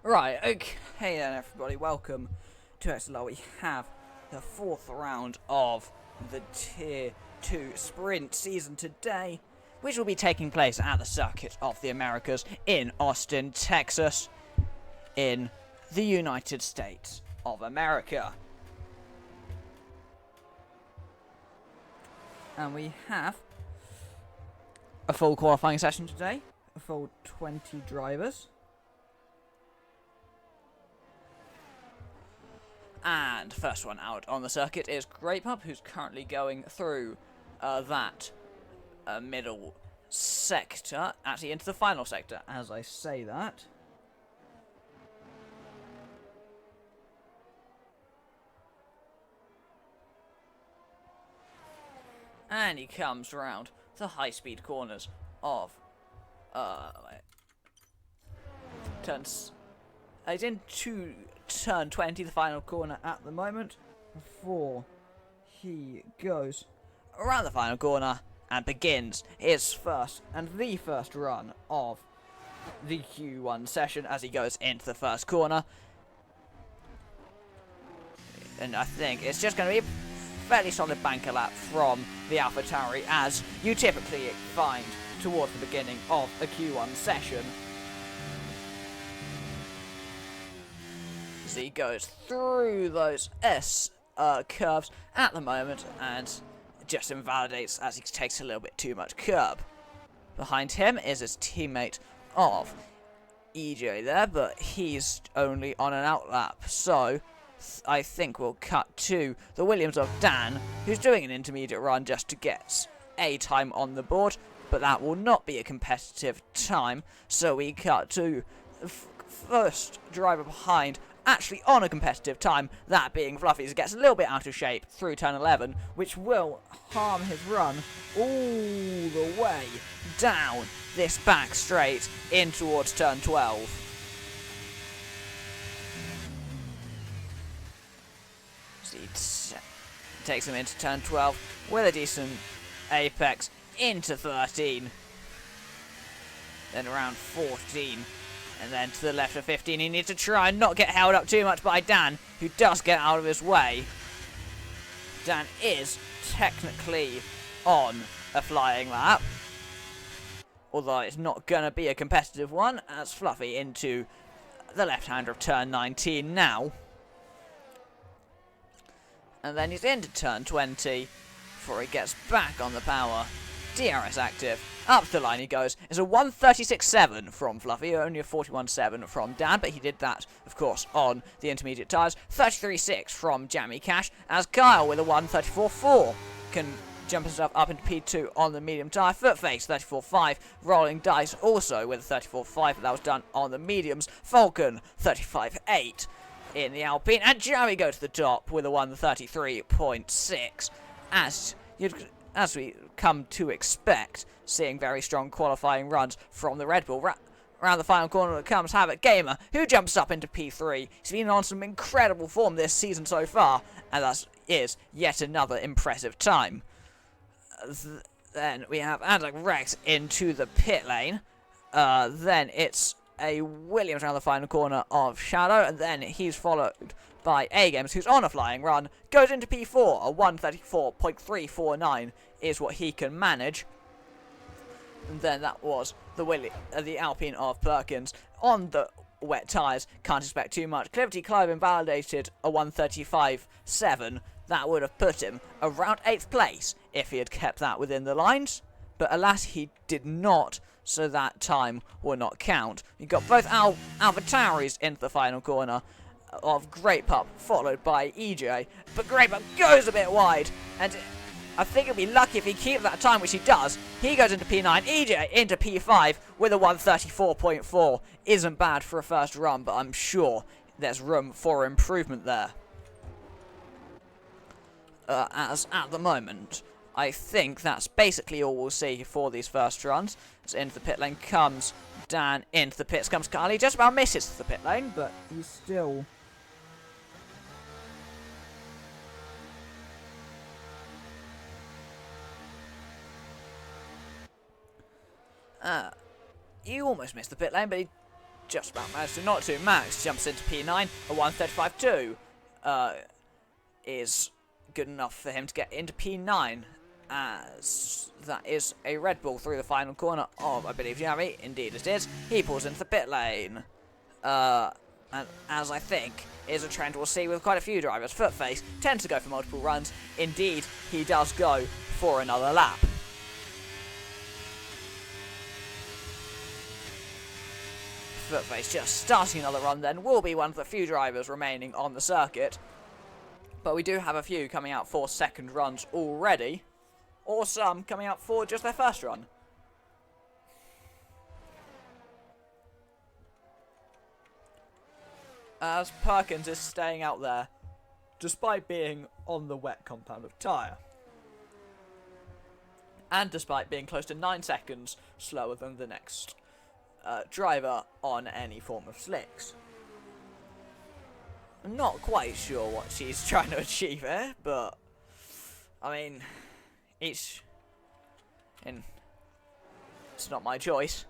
Right, okay then everybody, welcome to XLR. We have the fourth round of the Tier 2 Sprint season today, which will be taking place at the Circuit of the Americas in Austin, Texas, in the United States of America. And we have a full qualifying session today, a full 20 drivers. And first one out on the circuit is Grape Up, who's currently going through that middle sector, actually into the final sector, as I say that. And he comes round the high-speed corners of turns. He's into turn 20, the final corner at the moment, before he goes around the final corner and begins his first and the first run of the Q1 session as he goes into the first corner. And I think it's just going to be a fairly solid banker lap from the AlphaTauri, as you typically find towards the beginning of a Q1 session. He goes through those curves at the moment and just invalidates as he takes a little bit too much curb. Behind him is his teammate of EJ there, but he's only on an outlap, so I think we'll cut to the Williams of Dan, who's doing an intermediate run just to get a time on the board, but that will not be a competitive time, so we cut to the first driver behind, actually on a competitive time, that being Fluffy, as he gets a little bit out of shape through turn 11, which will harm his run all the way down this back straight in towards turn 12. So he takes him into turn 12 with a decent apex into 13, then around 14. And then to the left of 15, he needs to try and not get held up too much by Dan, who does get out of his way. Dan is technically on a flying lap, although it's not going to be a competitive one, as Fluffy into the left-hander of turn 19 now. And then he's into turn 20 before he gets back on the power. DRS active. Up the line he goes. It's a 136.7 from Fluffy, only a 41.7 from Dan, but he did that, of course, on the intermediate tyres. 33.6 from Jammy Cash, as Kyle with a 134.4 can jump himself up into P2 on the medium tyre. Footface 34.5. Rolling Dice also with a 34.5, but that was done on the mediums. Falcon 35.8 in the Alpine, and Jammy go to the top with a 133.6, as we come to expect, seeing very strong qualifying runs from the Red Bull. Around the final corner comes Havoc Gamer, who jumps up into P3. He's been on some incredible form this season so far, and that is yet another impressive time. Then we have Anzac Rex into the pit lane. Then it's a Williams around the final corner of Shadow, and then he's followed by A-Games, who's on a flying run, goes into P4, a 134.349 is what he can manage. And then that was the Alpine of Perkins on the wet tyres, can't expect too much. Clifty Clive invalidated a 135.7, that would have put him around 8th place if he had kept that within the lines, but alas he did not, so that time will not count. You got both AlphaTauris into the final corner of Grape Pup, followed by EJ, but Grape Pup goes a bit wide, and I think he'll be lucky if he keeps that time, which he does. He goes into P9, EJ into P5 with a 134.4. Isn't bad for a first run, but I'm sure there's room for improvement there. As at the moment, I think that's basically all we'll see for these first runs. So into the pit lane comes Dan, into the pits comes Carly, just about misses the pit lane, but he's still you almost missed the pit lane, but he just about managed to not to. Max jumps into P9, a 1:35.2 is good enough for him to get into P9, as that is a Red Bull through the final corner of, I believe, Javi. Indeed it is. He pulls into the pit lane. And as I think is a trend we'll see with quite a few drivers, Footface tends to go for multiple runs. Indeed, he does go for another lap. Footface just starting another run then will be one of the few drivers remaining on the circuit. But we do have a few coming out for second runs already, or some coming out for just their first run. As Perkins is staying out there, despite being on the wet compound of tyre. And despite being close to 9 seconds slower than the next driver on any form of slicks. I'm not quite sure what she's trying to achieve here, but I mean, it's not my choice.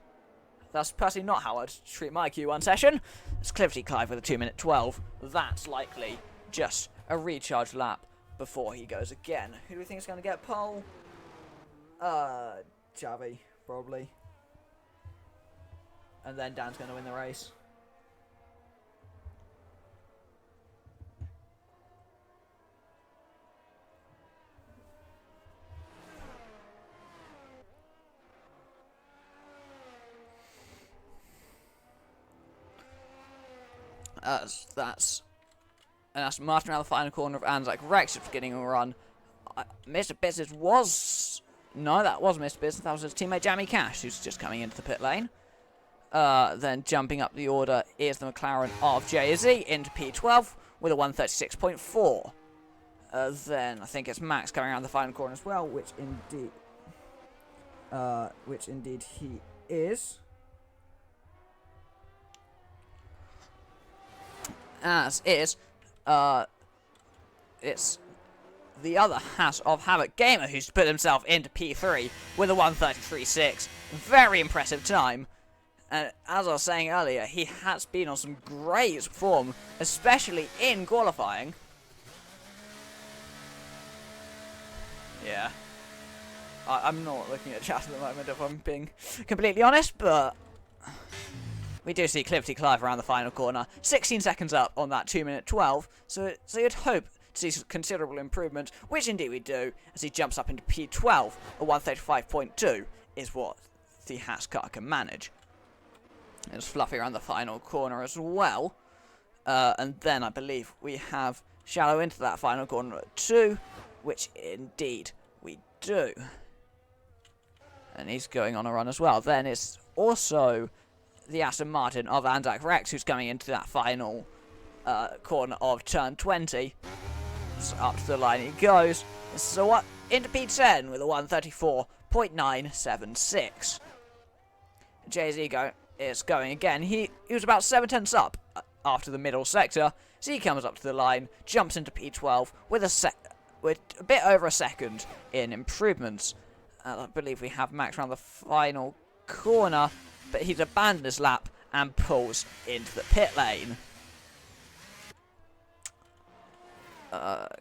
That's personally not how I'd treat my Q1 session. It's Clifty Clive with a 2:12. That's likely just a recharge lap before he goes again. Who do we think is going to get pole? Javi, probably. And then Dan's going to win the race. That's Martin around the final corner of Anzac Rex just getting a run. Mr. Business was... No, that was Mr. Business. That was his teammate Jamie Cash, who's just coming into the pit lane. Then jumping up the order is the McLaren of Jay-Z into P12 with a 1:36.4. Then I think it's Max coming around the final corner as well, which indeed he is. As is, it's the other half of Havoc Gamer who's put himself into P3 with a 1:33.6. Very impressive time. And as I was saying earlier, he has been on some great form, especially in qualifying. Yeah. I'm not looking at chat at the moment, if I'm being completely honest, but we do see Clifty Clive around the final corner. 16 seconds up on that 2:12, so you'd hope to see considerable improvement, which indeed we do, as he jumps up into P12. A 1:35.2 is what the Haas car can manage. It's Fluffy around the final corner as well. And then I believe we have Shallow into that final corner at 2, which indeed we do. And he's going on a run as well. Then it's also the Aston Martin of Anzac Rex who's coming into that final corner of turn 20. So up to the line he goes. So what? Into P10 with a 1:34.976. Jay-Z is going again. He was about 7 tenths up after the middle sector. So he comes up to the line, jumps into P12 with a bit over a second in improvements. I believe we have Max around the final corner, but he's abandoned his lap and pulls into the pit lane. And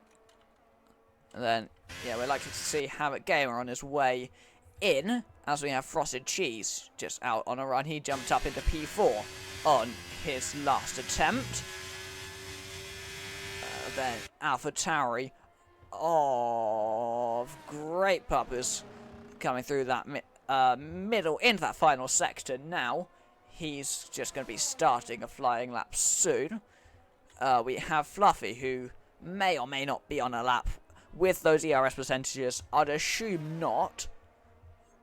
then, yeah, we're likely to see Havoc Gamer on his way in, as we have Frosted Cheese just out on a run. He jumped up into P4 on his last attempt. Then Alpha Tauri of Great Puppers coming through that middle into that final sector now. He's just going to be starting a flying lap soon. We have Fluffy, who may or may not be on a lap with those ERS percentages. I'd assume not,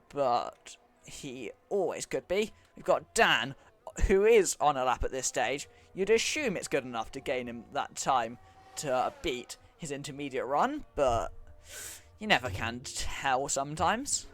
but he always could be. We've got Dan, who is on a lap at this stage. You'd assume it's good enough to gain him that time to beat his intermediate run, but you never can tell sometimes.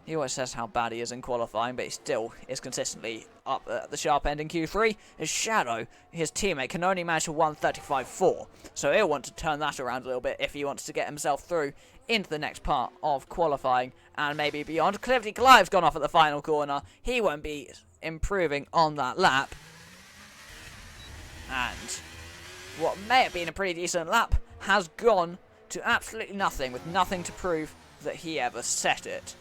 He always says how bad he is in qualifying, but he still is consistently up at the sharp end in Q3. His Shadow, his teammate, can only manage a 1:35.4, so he'll want to turn that around a little bit if he wants to get himself through into the next part of qualifying and maybe beyond. Clifty Clive's gone off at the final corner. He won't be improving on that lap. And what may have been a pretty decent lap has gone to absolutely nothing, with nothing to prove that he ever set it.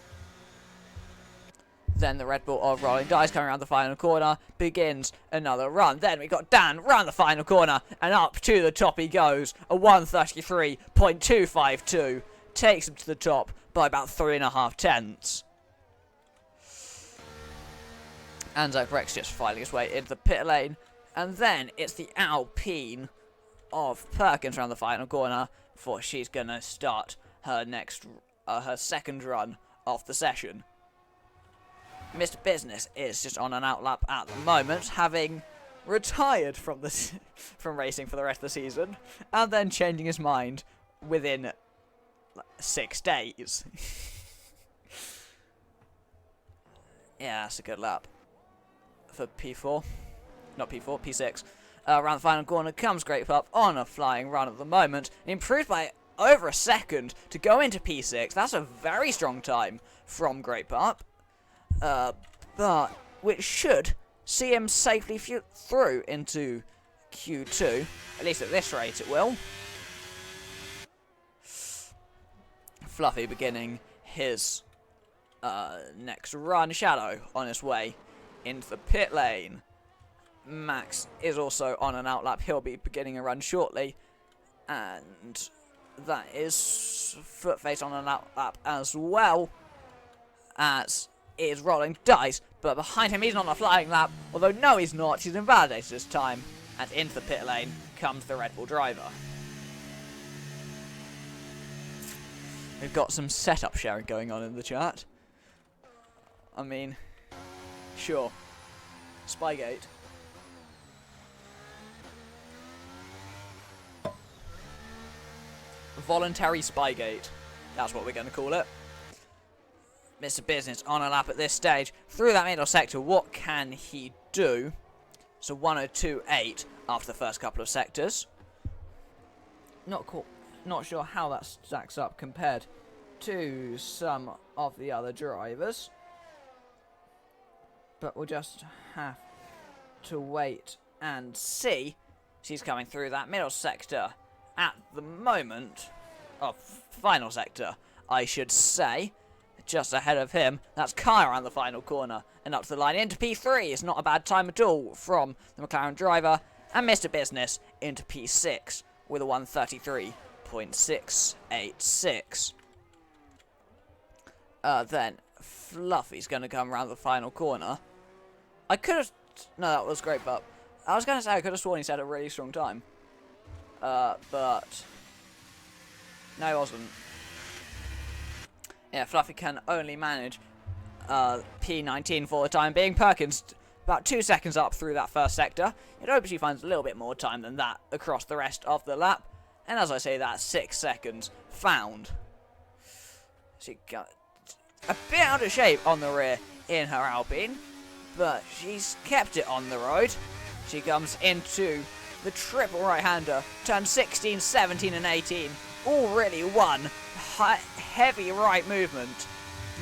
Then the Red Bull of Rolling Dice coming around the final corner begins another run. Then we got Dan round the final corner and up to the top he goes. A 1:33.252 takes him to the top by about 3.5 tenths. And Rex just fighting his way into the pit lane. And then it's the Alpine of Perkins around the final corner before she's going to start her her second run of the session. Mr. Business is just on an outlap at the moment, having retired from from racing for the rest of the season, and then changing his mind within 6 days. Yeah, that's a good lap for P4. Not P4, P6. Around the final corner comes Great Pup on a flying run at the moment, improved by over a second to go into P6. That's a very strong time from Great Pup. But which should see him safely through into Q2. At least at this rate it will. Fluffy beginning his next run. Shadow on his way into the pit lane. Max is also on an outlap. He'll be beginning a run shortly. And that is Footface on an outlap as well. As is Rolling Dice, but behind him he's not on a flying lap, although no he's not, he's invalidated this time, and into the pit lane comes the Red Bull driver. We've got some setup sharing going on in the chat. I mean, sure. Spygate. Voluntary Spygate. That's what we're going to call it. Mr. Business on a lap at this stage. Through that middle sector, what can he do? So 102.8 after the first couple of sectors. Not sure how that stacks up compared to some of the other drivers. But we'll just have to wait and see. She's coming through that middle sector at the moment. Oh, final sector, I should say. Just ahead of him, that's Kai around the final corner and up to the line into P3. It's not a bad time at all from the McLaren driver, and Mr. Business into P6 with a 1:33.686. Then Fluffy's going to come around the final corner. I could have... No, that was Great Pup. I was going to say I could have sworn he's had a really strong time. But... No, he wasn't. Yeah, Fluffy can only manage P19 for the time being. Perkins about 2 seconds up through that first sector. It hopes she finds a little bit more time than that across the rest of the lap. And as I say, that's 6 seconds found. She got a bit out of shape on the rear in her Alpine, but she's kept it on the road. She comes into the triple right-hander, turn 16, 17 and 18. All really one heavy right movement,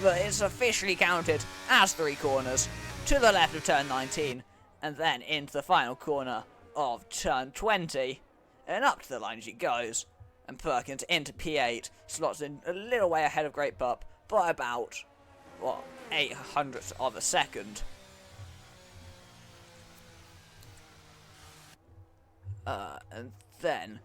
but it's officially counted as 3 corners to the left of turn 19, and then into the final corner of turn 20, and up to the line she goes, and Perkins into P8, slots in a little way ahead of Great Pup by about, what, 0.08 of a second. And then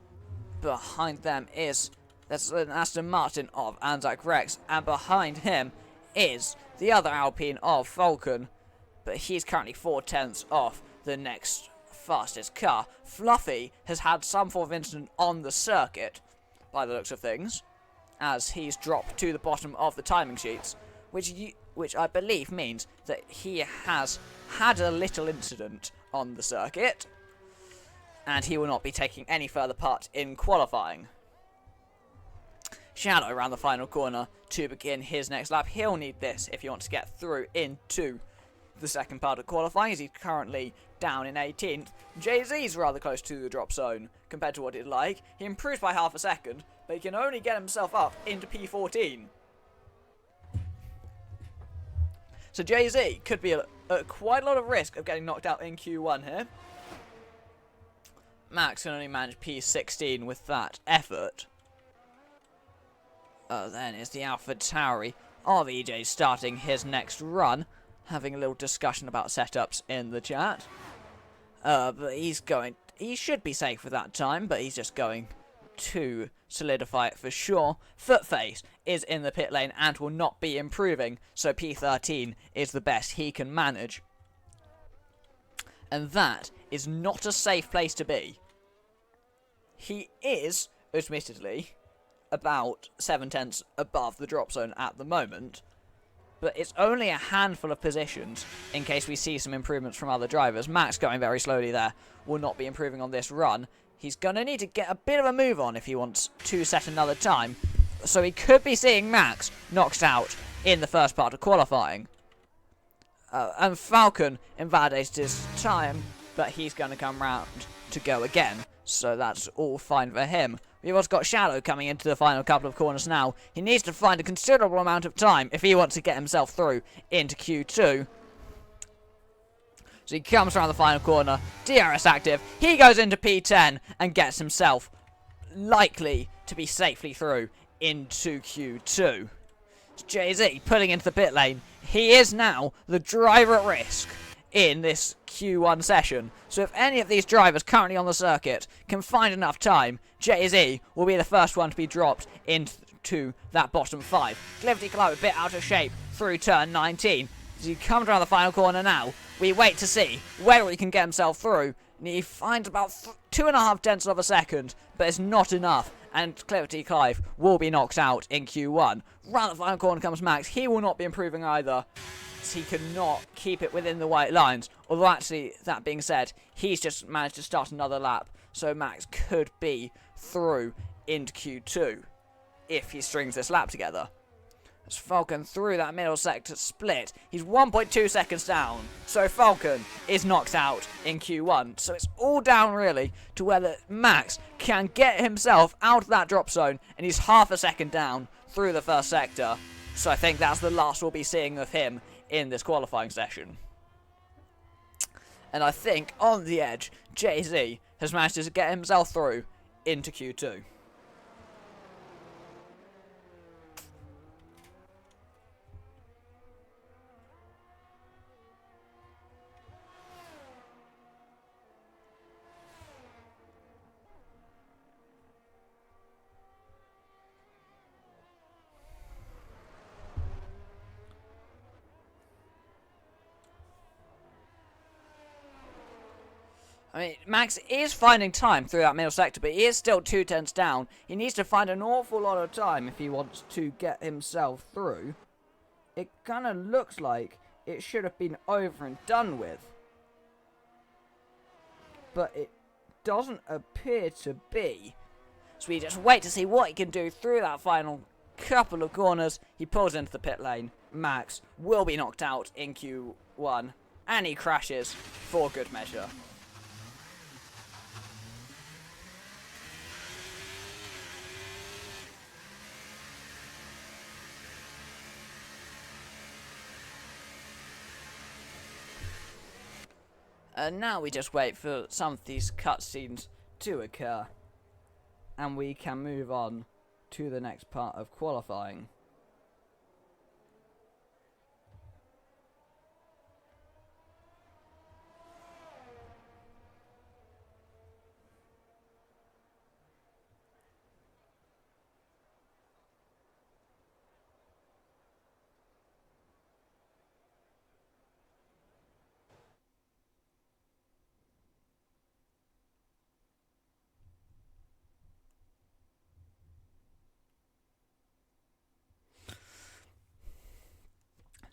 behind them is there's an Aston Martin of Anzac Rex, and behind him is the other Alpine of Falcon, but he's currently 0.4 off the next fastest car. Fluffy has had some form of incident on the circuit, by the looks of things, as he's dropped to the bottom of the timing sheets, which I believe means that he has had a little incident on the circuit, and he will not be taking any further part in qualifying. Shadow around the final corner to begin his next lap. He'll need this if he wants to get through into the second part of qualifying, as he's currently down in 18th. Jay-Z's rather close to the drop zone compared to what he'd like. He improves by half a second, but he can only get himself up into P14. So Jay-Z could be at quite a lot of risk of getting knocked out in Q1 here. Max can only manage P16 with that effort. Then is the AlphaTauri of EJ starting his next run, having a little discussion about setups in the chat. But he should be safe with that time, but he's just going to solidify it for sure. Footface is in the pit lane and will not be improving, so P13 is the best he can manage. And that is not a safe place to be. He is, admittedly, about 7/10 above the drop zone at the moment, but it's only a handful of positions in case we see some improvements from other drivers. Max going very slowly there, will not be improving on this run. He's going to need to get a bit of a move on if he wants to set another time, so he could be seeing Max knocked out in the first part of qualifying. And Falcon invalidates his time, but he's going to come round to go again, so that's all fine for him. We've also got Shadow coming into the final couple of corners now. He needs to find a considerable amount of time if he wants to get himself through into Q2. So he comes around the final corner, DRS active, he goes into P10 and gets himself likely to be safely through into Q2. It's Jay-Z pulling into the pit lane. He is now the driver at risk in this Q1 session. So if any of these drivers currently on the circuit can find enough time, Jay-Z will be the first one to be dropped into that bottom 5. Cliffy Clive a bit out of shape through turn 19. As he comes around the final corner now, we wait to see whether he can get himself through. And he finds about 2.5 of a second, but it's not enough. And Cliffy Clive will be knocked out in Q1. Round the final corner comes Max. He will not be improving either. He cannot keep it within the white lines. Although actually, that being said, he's just managed to start another lap. So Max could be through into Q2 if he strings this lap together. As Falcon through that middle sector split, he's 1.2 seconds down. So Falcon is knocked out in Q1. So it's all down really to whether Max can get himself out of that drop zone, and he's half a second down through the first sector. So I think that's the last we'll be seeing of him in this qualifying session. And I think on the edge, Jay-Z has managed to get himself through into Q2. I mean, Max is finding time through that middle sector, but he is still 2/10 down. He needs to find an awful lot of time if he wants to get himself through. It kind of looks like it should have been over and done with, but it doesn't appear to be. So we just wait to see what he can do through that final couple of corners. He pulls into the pit lane. Max will be knocked out in Q1, and he crashes for good measure. And now we just wait for some of these cutscenes to occur, and we can move on to the next part of qualifying.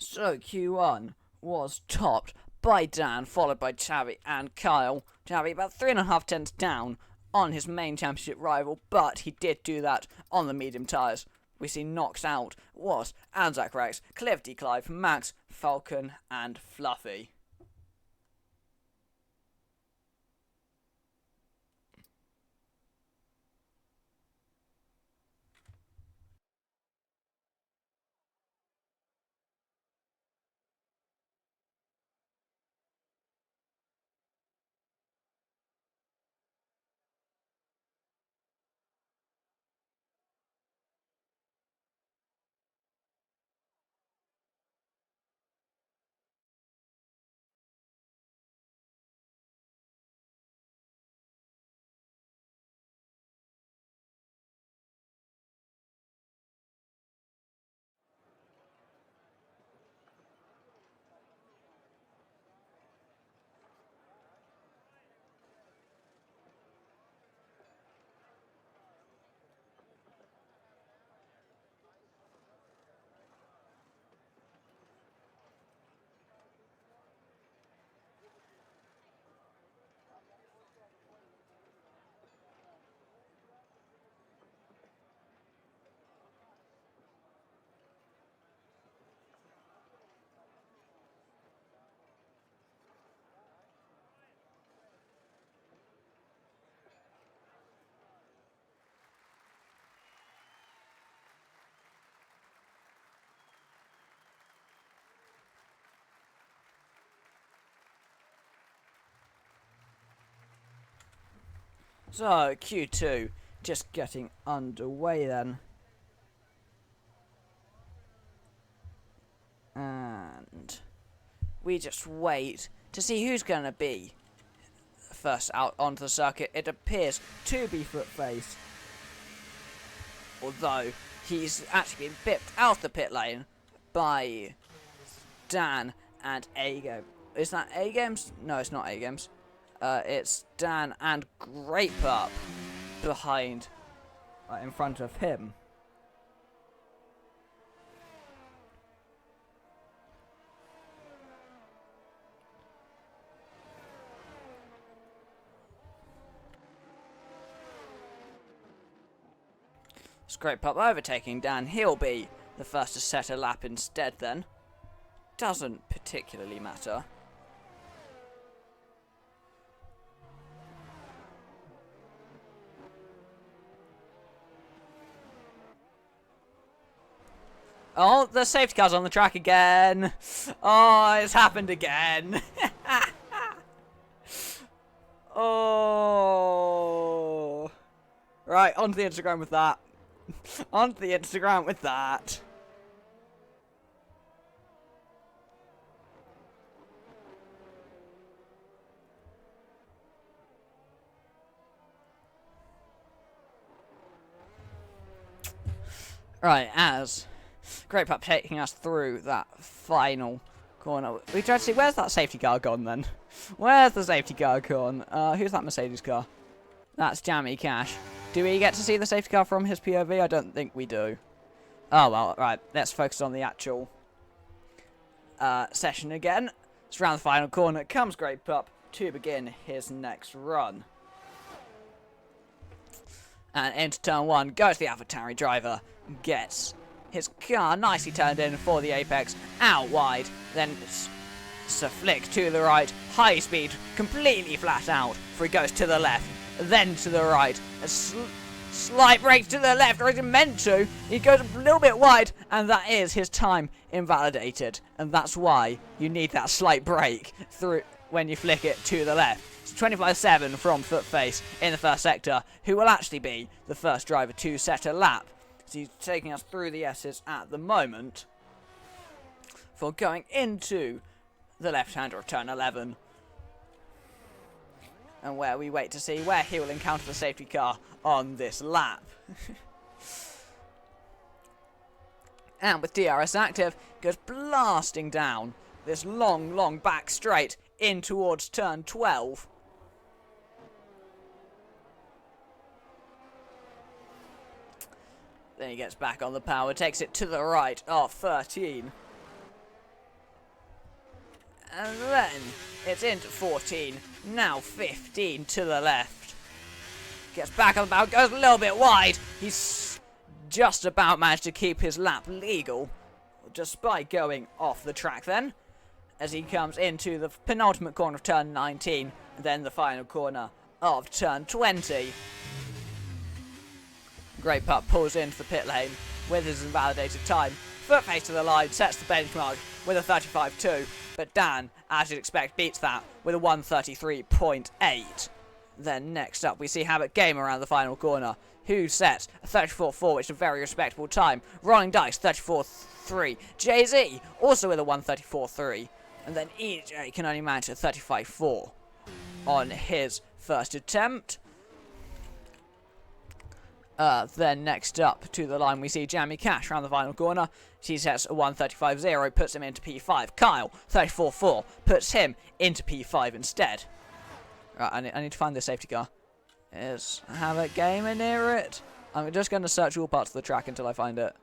So Q1 was topped by Dan, followed by Chavi and Kyle. Chavi about 3.5 down on his main championship rival, but he did do that on the medium tyres. We see knocked out was Anzac Rex, Cliffy Clive, Max, Falcon, and Fluffy. So, Q2 just getting underway then. And we just wait to see who's going to be first out onto the circuit. It appears to be Footface, although he's actually been bipped out of the pit lane by Dan and A-Game. Is that A-Games? No, it's not A-Games. It's Dan and Grape Up behind, in front of him. Grape Up overtaking Dan. He'll be the first to set a lap instead then. Doesn't particularly matter. Oh, the safety car's on the track again. Oh, it's happened again. Oh. Right, onto the Instagram with that. Onto the Instagram with that. Right, as Great Pup taking us through that final corner. We tried to see, where's that safety car gone then? Where's the safety car gone? Who's that Mercedes car? That's Jammy Cash. Do we get to see the safety car from his POV? I don't think we do. Oh well, right, let's focus on the actual session again. It's around the final corner. Comes Great Pup to begin his next run. And into turn one goes the AlphaTauri driver. Gets his car nicely turned in for the apex. Out wide. Then it's a flick to the right. High speed. Completely flat out. For he goes to the left. Then to the right. A slight brake to the left. Or he's meant to. He goes a little bit wide. And that is his time invalidated. And that's why you need that slight brake through when you flick it to the left. 25-7 from Footface in the first sector, who will actually be the first driver to set a lap. So he's taking us through the S's at the moment for going into the left-hander of turn 11. And where we wait to see where he will encounter the safety car on this lap. And with DRS active, goes blasting down this long back straight in towards turn 12. Then he gets back on the power, takes it to the right of 13. And then it's into 14, now 15 to the left. Gets back on the power, goes a little bit wide. He's just about managed to keep his lap legal, despite going off the track then, as he comes into the penultimate corner of turn 19, and then the final corner of turn 20. Great Pup pulls into the pit lane with his invalidated time. Footface to the line, sets the benchmark with a 35.2, but Dan, as you'd expect, beats that with a 133.8. Then next up, we see Habit Game around the final corner, who sets a 34.4, which is a very respectable time. Rolling Dice, 34.3. Jay-Z, also with a 134.3. And then EJ can only manage a 35.4 on his first attempt. Then next up to the line we see Jammy Cash around the final corner. She sets a 135.0, puts him into P5. Kyle, 34.4, puts him into P5 instead. Right, I need to find this safety car. Is Habit Gamer near it? I'm just going to search all parts of the track until I find it.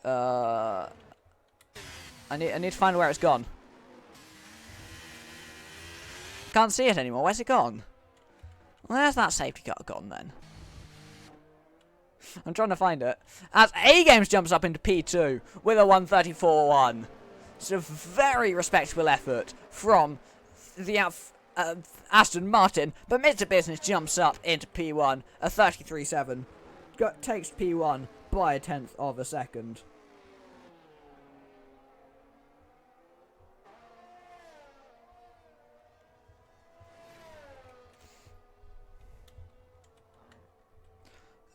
I need to find where it's gone. Can't see it anymore. Where's it gone? Where's that safety car gone then? I'm trying to find it. As A-Games jumps up into P2 with a 134.1. It's a very respectable effort from the Aston Martin, but Mr. Business jumps up into P1, a 33.7. Takes P1 by a tenth of a second.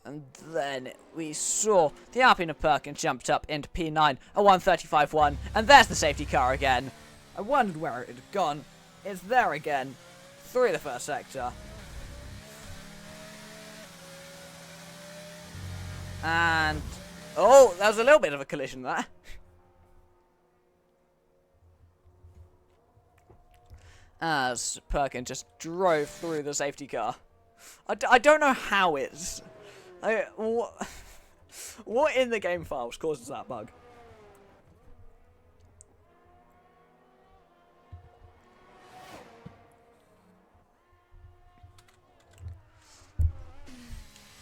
And then we saw the Alpine of Perkins jumped up into P9, a 135.1, and there's the safety car again. I wondered where it had gone. It's there again, through the first sector. And, oh, that was a little bit of a collision there. As Perkins just drove through the safety car. I don't know how it's... what in the game files causes that bug?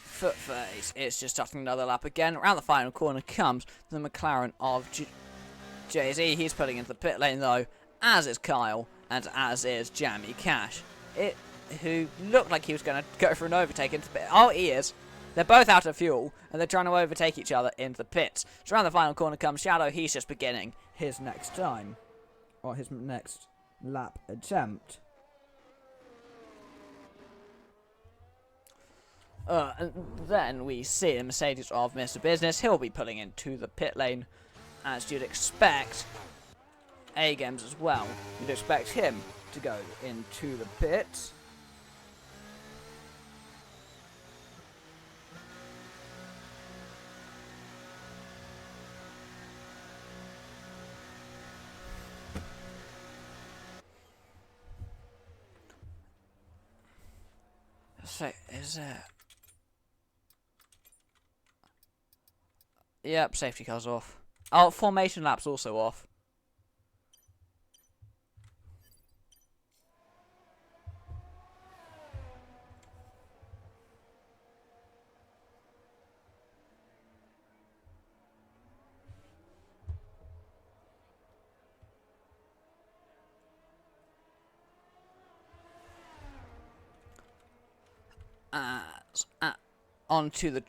Footface is just starting another lap again. Around the final corner comes the McLaren of Jay-Z. He's putting into the pit lane though, as is Kyle, and as is Jamie Cash. Who looked like he was going to go for an overtake into the pit. Oh, he is. They're both out of fuel, and they're trying to overtake each other into the pits. So around the final corner comes Shadow. He's just beginning his next time. Or his next lap attempt. And then we see the Mercedes of Mr. Business. He'll be pulling into the pit lane, as you'd expect. A-Games as well. You'd expect him to go into the pits. So, is it? Yep, safety car's off. Oh, formation lap's also off. Onto the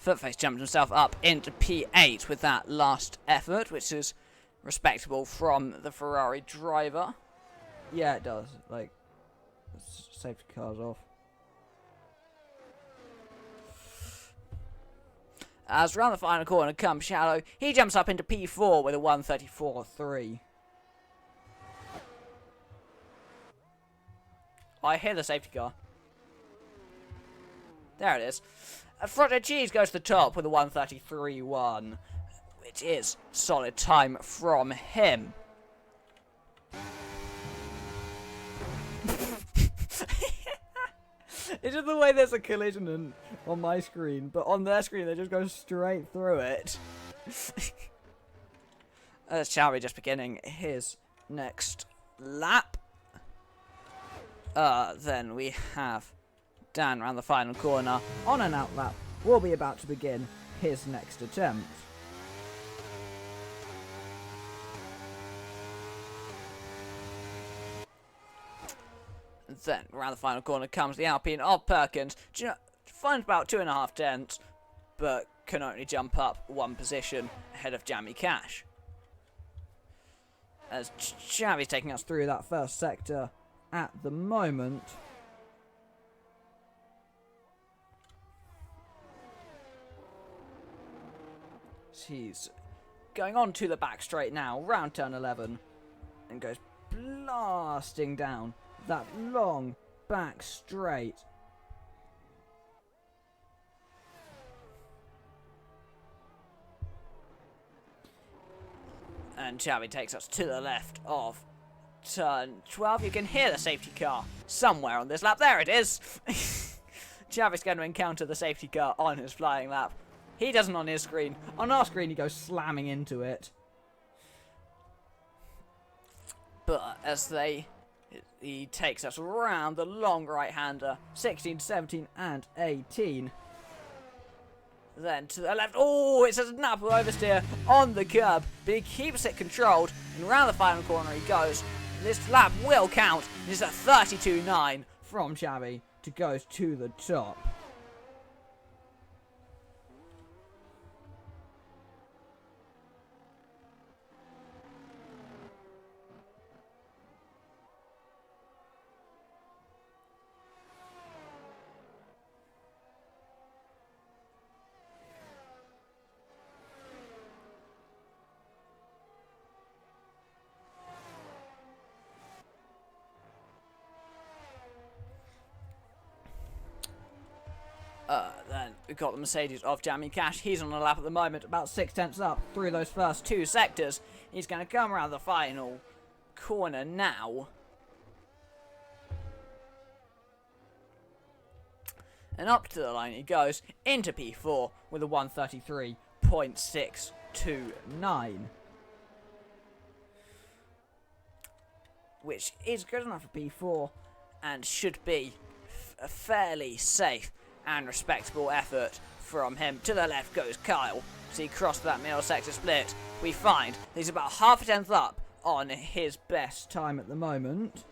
Footface jumped himself up into P8 with that last effort, which is respectable from the Ferrari driver. Yeah, it does. Like, safety car's off. As round the final corner comes Shallow, he jumps up into P4 with a 134.3. I hear the safety car. There it is. Front Cheese goes to the top with a 133.1, which is solid time from him. It's just the way there's a collision on my screen, but on their screen they just go straight through it. That's Chavi just beginning his next lap. Then we have Dan around the final corner on an out lap. Will be about to begin his next attempt. And then around the final corner comes the Alpine of Perkins. Do you know, finds about 2.5 dents, but can only jump up one position ahead of Jamie Cash. As Chavi's taking us through that first sector at the moment. He's going on to the back straight now, round turn 11, and goes blasting down that long back straight. And Chavi takes us to the left of turn 12. You can hear the safety car somewhere on this lap. There it is. Chavi's going to encounter the safety car on his flying lap. He doesn't on his screen. On our screen, he goes slamming into it. But as he takes us around the long right-hander, 16, 17, and 18. Then to the left. Oh, it's a Napple oversteer on the curb, but he keeps it controlled. And around the final corner he goes. This lap will count. It's a 32.9 from Chavi to go to the top. Then we've got the Mercedes of Jamie Cash. He's on a lap at the moment, about 6/10 up through those first 2 sectors. He's going to come around the final corner now. And up to the line he goes, into P4 with a 133.629. Which is good enough for P4 and should be a fairly safe and respectable effort from him. To the left goes Kyle. As he crossed that middle sector split, we find he's about half a tenth up on his best time at the moment.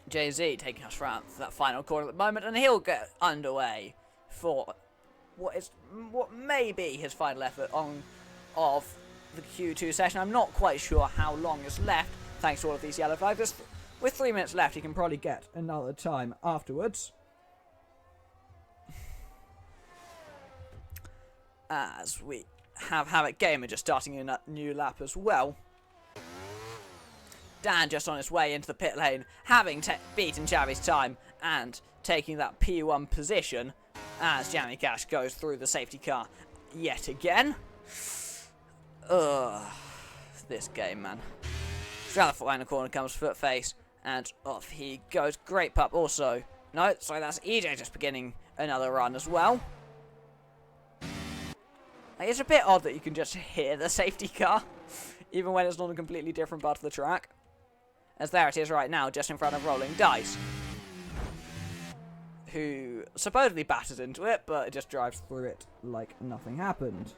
Jay-Z taking us around that final corner at the moment, and he'll get underway for what may be his final effort of the Q2 session. I'm not quite sure how long is left, thanks to all of these yellow flags. With 3 minutes left, he can probably get another time afterwards. As we have Havoc Gamer just starting a new lap as well. Dan just on his way into the pit lane, having beaten Chavi's time and taking that P1 position as Jamie Cash goes through the safety car yet again. This game, man. Throughout the final corner comes Footface, and off he goes. Great pup also. No, sorry, that's EJ just beginning another run as well. Like, it's a bit odd that you can just hear the safety car, even when it's not a completely different part of the track. As there it is right now, just in front of Rolling Dice, who supposedly batters into it, but it just drives through it like nothing happened.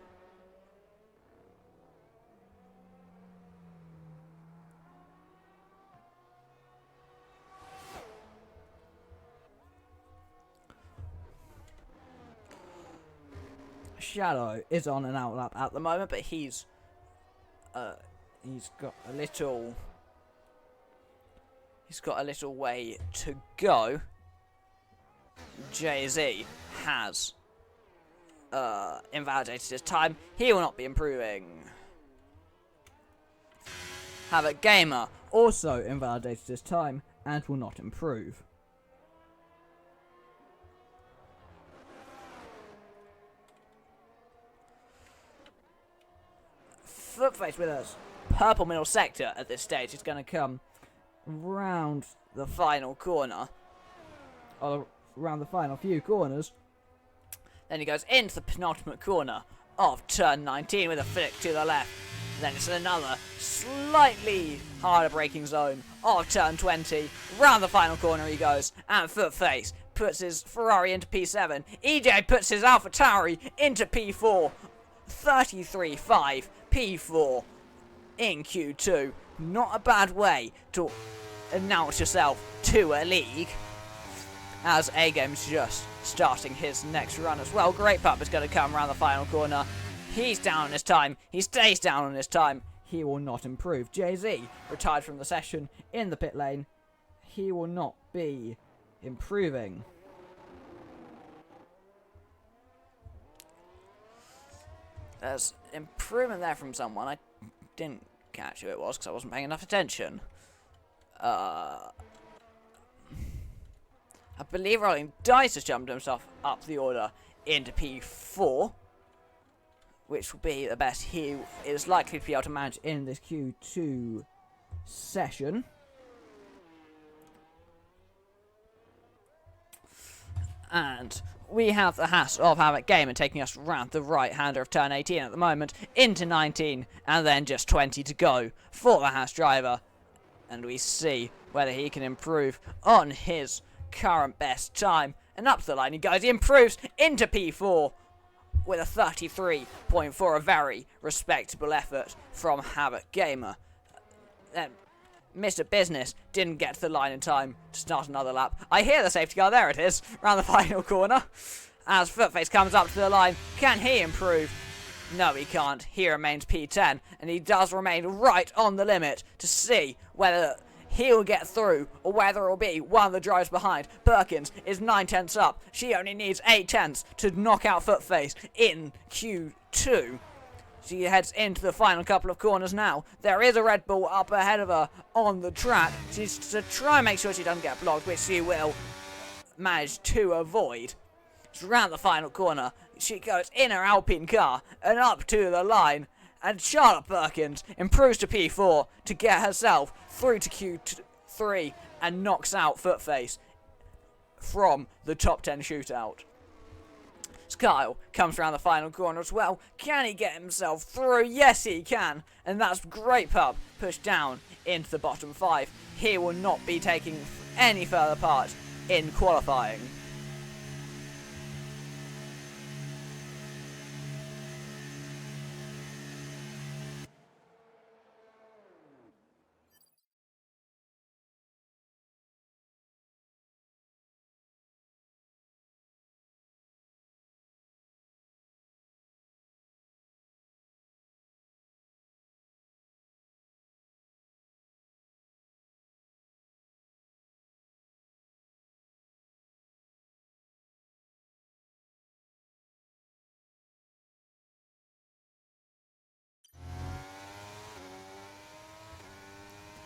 Shadow is on an outlap at the moment, but he's got a little way to go. Jay-Z has invalidated his time. He will not be improving. Havoc Gamer also invalidated his time and will not improve. Footface with us. Purple middle sector at this stage is going to come round the final corner, or around the final few corners. Then he goes into the penultimate corner of turn 19 with a flick to the left. Then it's another slightly harder braking zone of turn 20. Round the final corner he goes, and Footface puts his Ferrari into P7. EJ puts his AlphaTauri into P4. 33.5 P4 in Q2. Not a bad way to announce yourself to a league. As A-Game's just starting his next run as well. Great Pup is going to come around the final corner. He's down on his time. He stays down on his time. He will not improve. Jay-Z retired from the session in the pit lane. He will not be improving. There's improvement there from someone. I didn't catch who it was because I wasn't paying enough attention. I believe Rolling Dice has jumped himself up the order into P4, which will be the best he is likely to be able to manage in this Q2 session. And we have the Haas of Havoc Gamer taking us round the right-hander of turn 18 at the moment, into 19, and then just 20 to go for the Haas driver. And we see whether he can improve on his current best time. And up to the line he goes. He improves into P4 with a 33.4, a very respectable effort from Havoc Gamer. Mr. Business didn't get to the line in time to start another lap. I hear the safety car, there it is, around the final corner. As Footface comes up to the line, can he improve? No, he can't. He remains P10, and he does remain right on the limit to see whether he'll get through, or whether it'll be one of the drivers behind. Perkins is 9 tenths up. She only needs 8 tenths to knock out Footface in Q2. She heads into the final couple of corners now. There is a Red Bull up ahead of her on the track. She's to try and make sure she doesn't get blocked, which she will manage to avoid. She's around the final corner. She goes in her Alpine car and up to the line. And Charlotte Perkins improves to P4 to get herself through to Q3 and knocks out Footface from the top 10 shootout. Kyle comes around the final corner as well. Can he get himself through? Yes, he can. And that's great pub. Pushed down into the bottom 5. He will not be taking any further part in qualifying.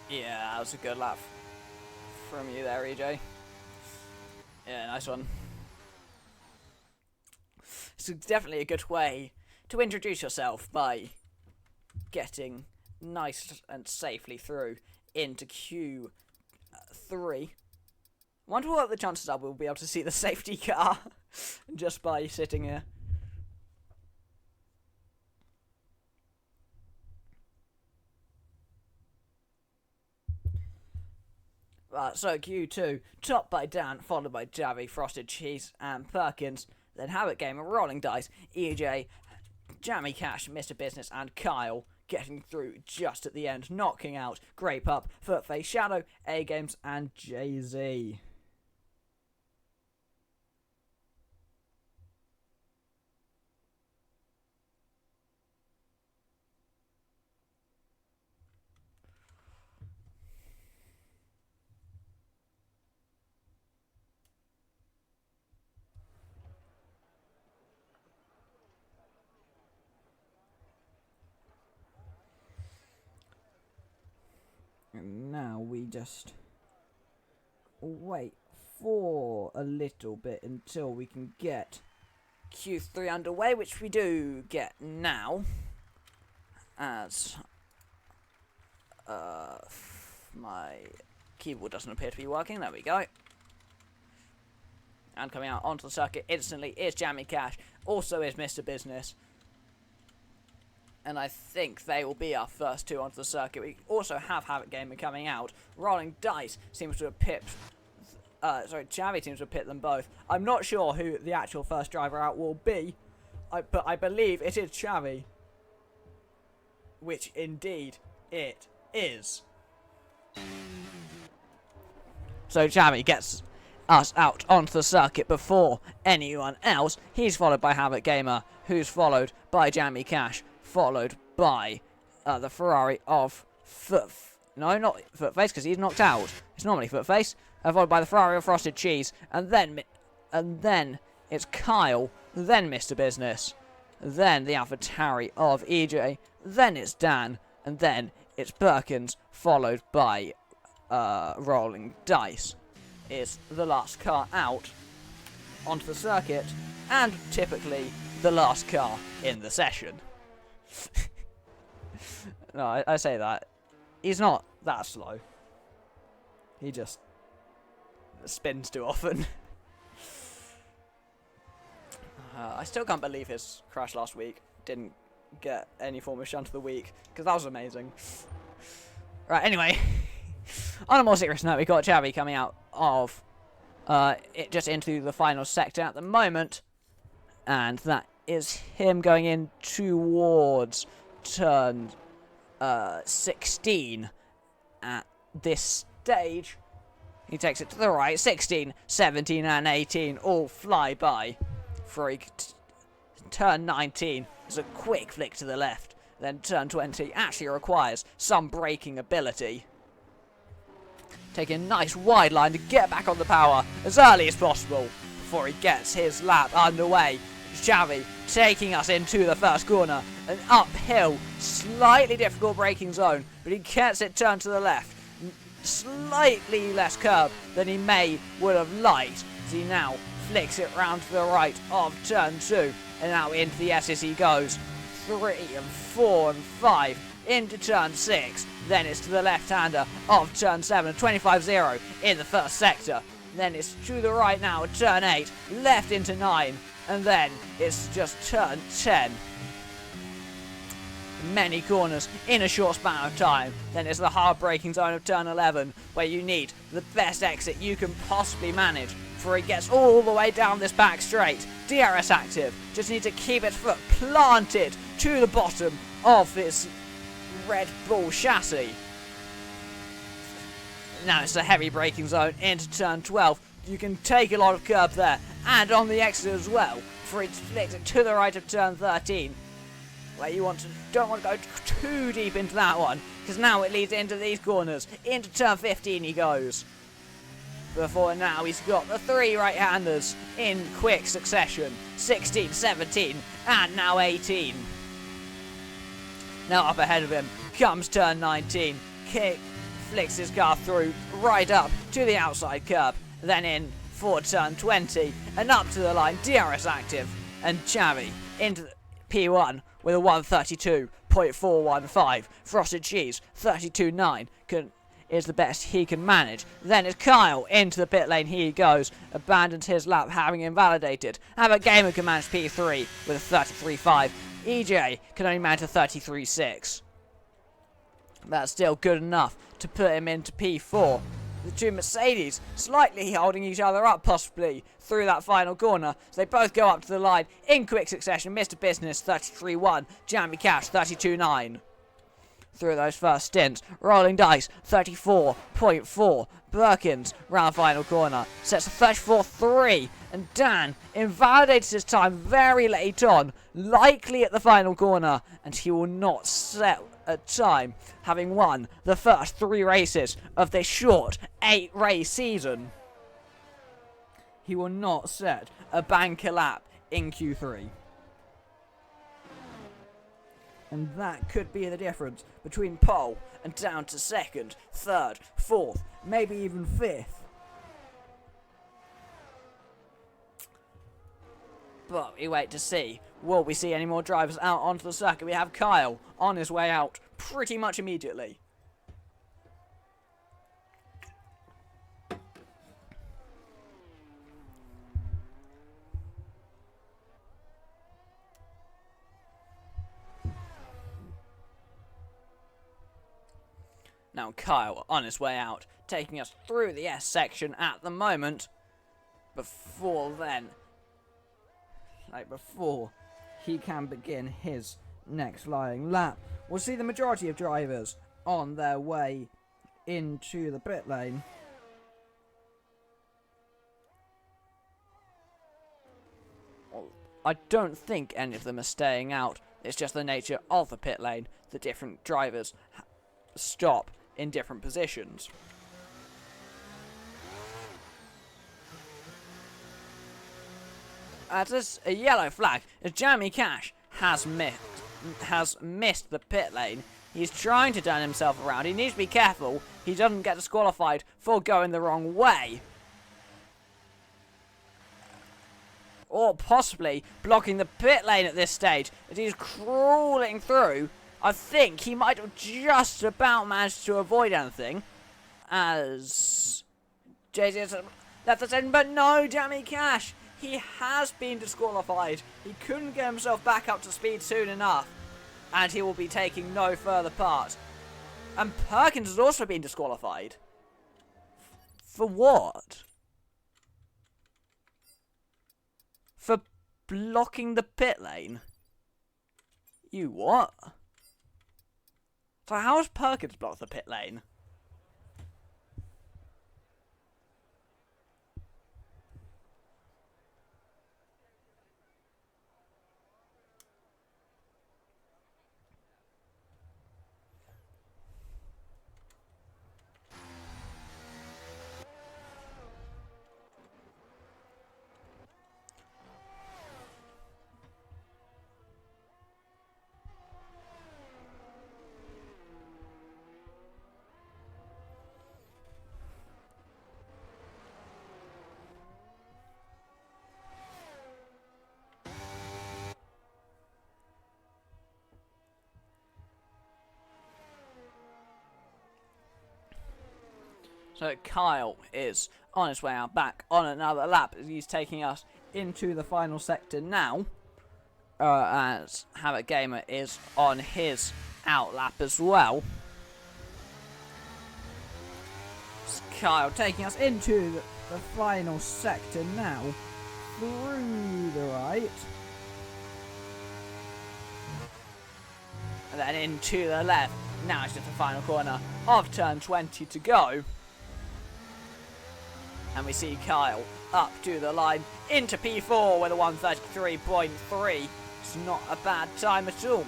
Yeah, that was a good lap from you there, EJ. Yeah, nice one. It's definitely a good way to introduce yourself by getting nice and safely through into Q3. Wonder what the chances are we'll be able to see the safety car just by sitting here. So Q2, topped by Dan, followed by Javi, Frosted Cheese, and Perkins. Then Habit Gamer, Rolling Dice, EJ, Jammy Cash, Mr. Business, and Kyle getting through just at the end, knocking out Grape Up, Footface, Shadow, A-Games, and Jay-Z. And now we just wait for a little bit until we can get Q3 underway, which we do get now. As my keyboard doesn't appear to be working. There we go. And coming out onto the circuit instantly is Jammy Cash. Also is Mr. Business. And I think they will be our first two onto the circuit. We also have Habit Gamer coming out. Rolling Dice seems to have pipped... Javi seems to have pipped them both. I'm not sure who the actual first driver out will be. But I believe it is Chavi. Which indeed it is. So Chavi gets us out onto the circuit before anyone else. He's followed by Habit Gamer, who's followed by Jammy Cash, followed by the Ferrari of no, not Footface, because he's knocked out. It's normally Footface. Followed by the Ferrari of Frosted Cheese, and then it's Kyle, then Mr. Business, then the AlphaTauri of EJ, then it's Dan, and then it's Perkins, followed by Rolling Dice. Is the last car out onto the circuit, and typically the last car in the session. No, I say that. He's not that slow. He just spins too often. I still can't believe his crash last week didn't get any form of shunt of the week, because that was amazing. Right, anyway. On a more serious note, we got Chavi coming out of it just into the final sector at the moment, and that is him going in towards turn 16 at this stage. He takes it to the right. 16, 17, and 18 all fly by. For turn 19 is a quick flick to the left. Then turn 20 actually requires some braking ability. taking a nice wide line to get back on the power as early as possible before he gets his lap underway. Xavi taking us into the first corner, an uphill, slightly difficult braking zone, but he gets it turned to the left. Slightly less curb than he would have liked, as he now flicks it round to the right of turn 2, and now into the S's he goes. 3 and 4 and 5 into turn 6, then it's to the left-hander of turn 7, 25-0 in the first sector. Then it's to the right now at turn 8, left into 9, and then it's just turn 10. Many corners in a short span of time. Then it's the hard braking zone of turn 11, where you need the best exit you can possibly manage before it gets all the way down this back straight. DRS active, just need to keep its foot planted to the bottom of its Red Bull chassis. Now it's a heavy braking zone into turn 12. You can take a lot of curb there, and on the exit as well, before it flicks it to the right of turn 13. Where you don't want to go too deep into that one, because now it leads into these corners. Into turn 15 he goes. Before now he's got the 3 right-handers in quick succession. 16, 17, and now 18. Now up ahead of him comes turn 19. Flicks his car through right up to the outside curb. Then in for turn 20 and up to the line. DRS active, and Xavi into the P1 with a 132.415. Frosted cheese 32.9 is the best he can manage. Then it's Kyle into the pit lane. He goes, abandons his lap having invalidated. Albert Gamer can manage P3 with a 33.5. EJ can only manage a 33.6. That's still good enough to put him into P4. The two Mercedes slightly holding each other up possibly through that final corner. So they both go up to the line in quick succession. Mr. Business 33.1, Jamie Cash 32.9. Through those first stints, Rolling Dice 34.4. Birkins round final corner sets a 34.3, and Dan invalidates his time very late on, likely at the final corner, and he will not set a time, having won the first 3 races of this short 8-race season. He will not set a banker lap in Q3. And that could be the difference between pole and down to 2nd, 3rd, 4th, maybe even 5th. But we wait to see. Will we see any more drivers out onto the circuit? We have Kyle on his way out pretty much immediately. Now Kyle on his way out, taking us through the S section at the moment. Before he can begin his next flying lap, we'll see the majority of drivers on their way into the pit lane. I don't think any of them are staying out. It's just the nature of the pit lane. The different drivers stop in different positions. As a yellow flag, as Jamie Cash has missed the pit lane. He's trying to turn himself around. He needs to be careful he doesn't get disqualified for going the wrong way. Or possibly blocking the pit lane at this stage as he's crawling through. I think he might have just about managed to avoid anything as JJ left the second, but no, Jamie Cash, he has been disqualified. He couldn't get himself back up to speed soon enough, and he will be taking no further part. And Perkins has also been disqualified. For what? For blocking the pit lane? You what? So how has Perkins blocked the pit lane? So Kyle is on his way out back on another lap as he's taking us into the final sector now. As Habit Gamer is on his out lap as well. It's Kyle taking us into the final sector now. Through the right. And then into the left. Now it's just the final corner of turn 20 to go. And we see Kyle up to the line into P4 with a 133.3. It's not a bad time at all.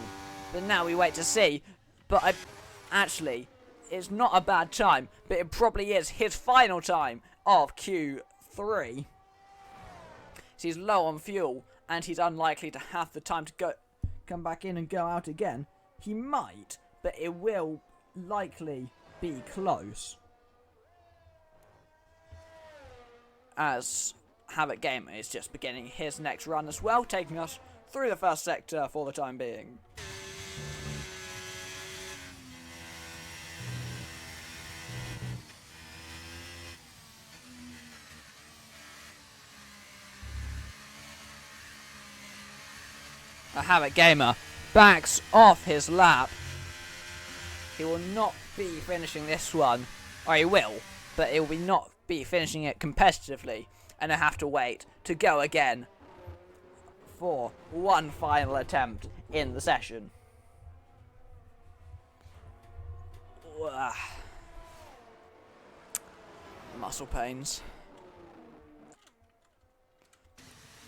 But now we wait to see. But actually, it's not a bad time. But it probably is his final time of Q3. So he's low on fuel. And he's unlikely to have the time to come back in and go out again. He might, but it will likely be close. As Habit Gamer is just beginning his next run as well, taking us through the first sector for the time being. A Habit Gamer backs off his lap. He will not be finishing this one, or he will, but he will not be finishing it competitively, and he'll have to wait to go again for one final attempt in the session. Muscle pains.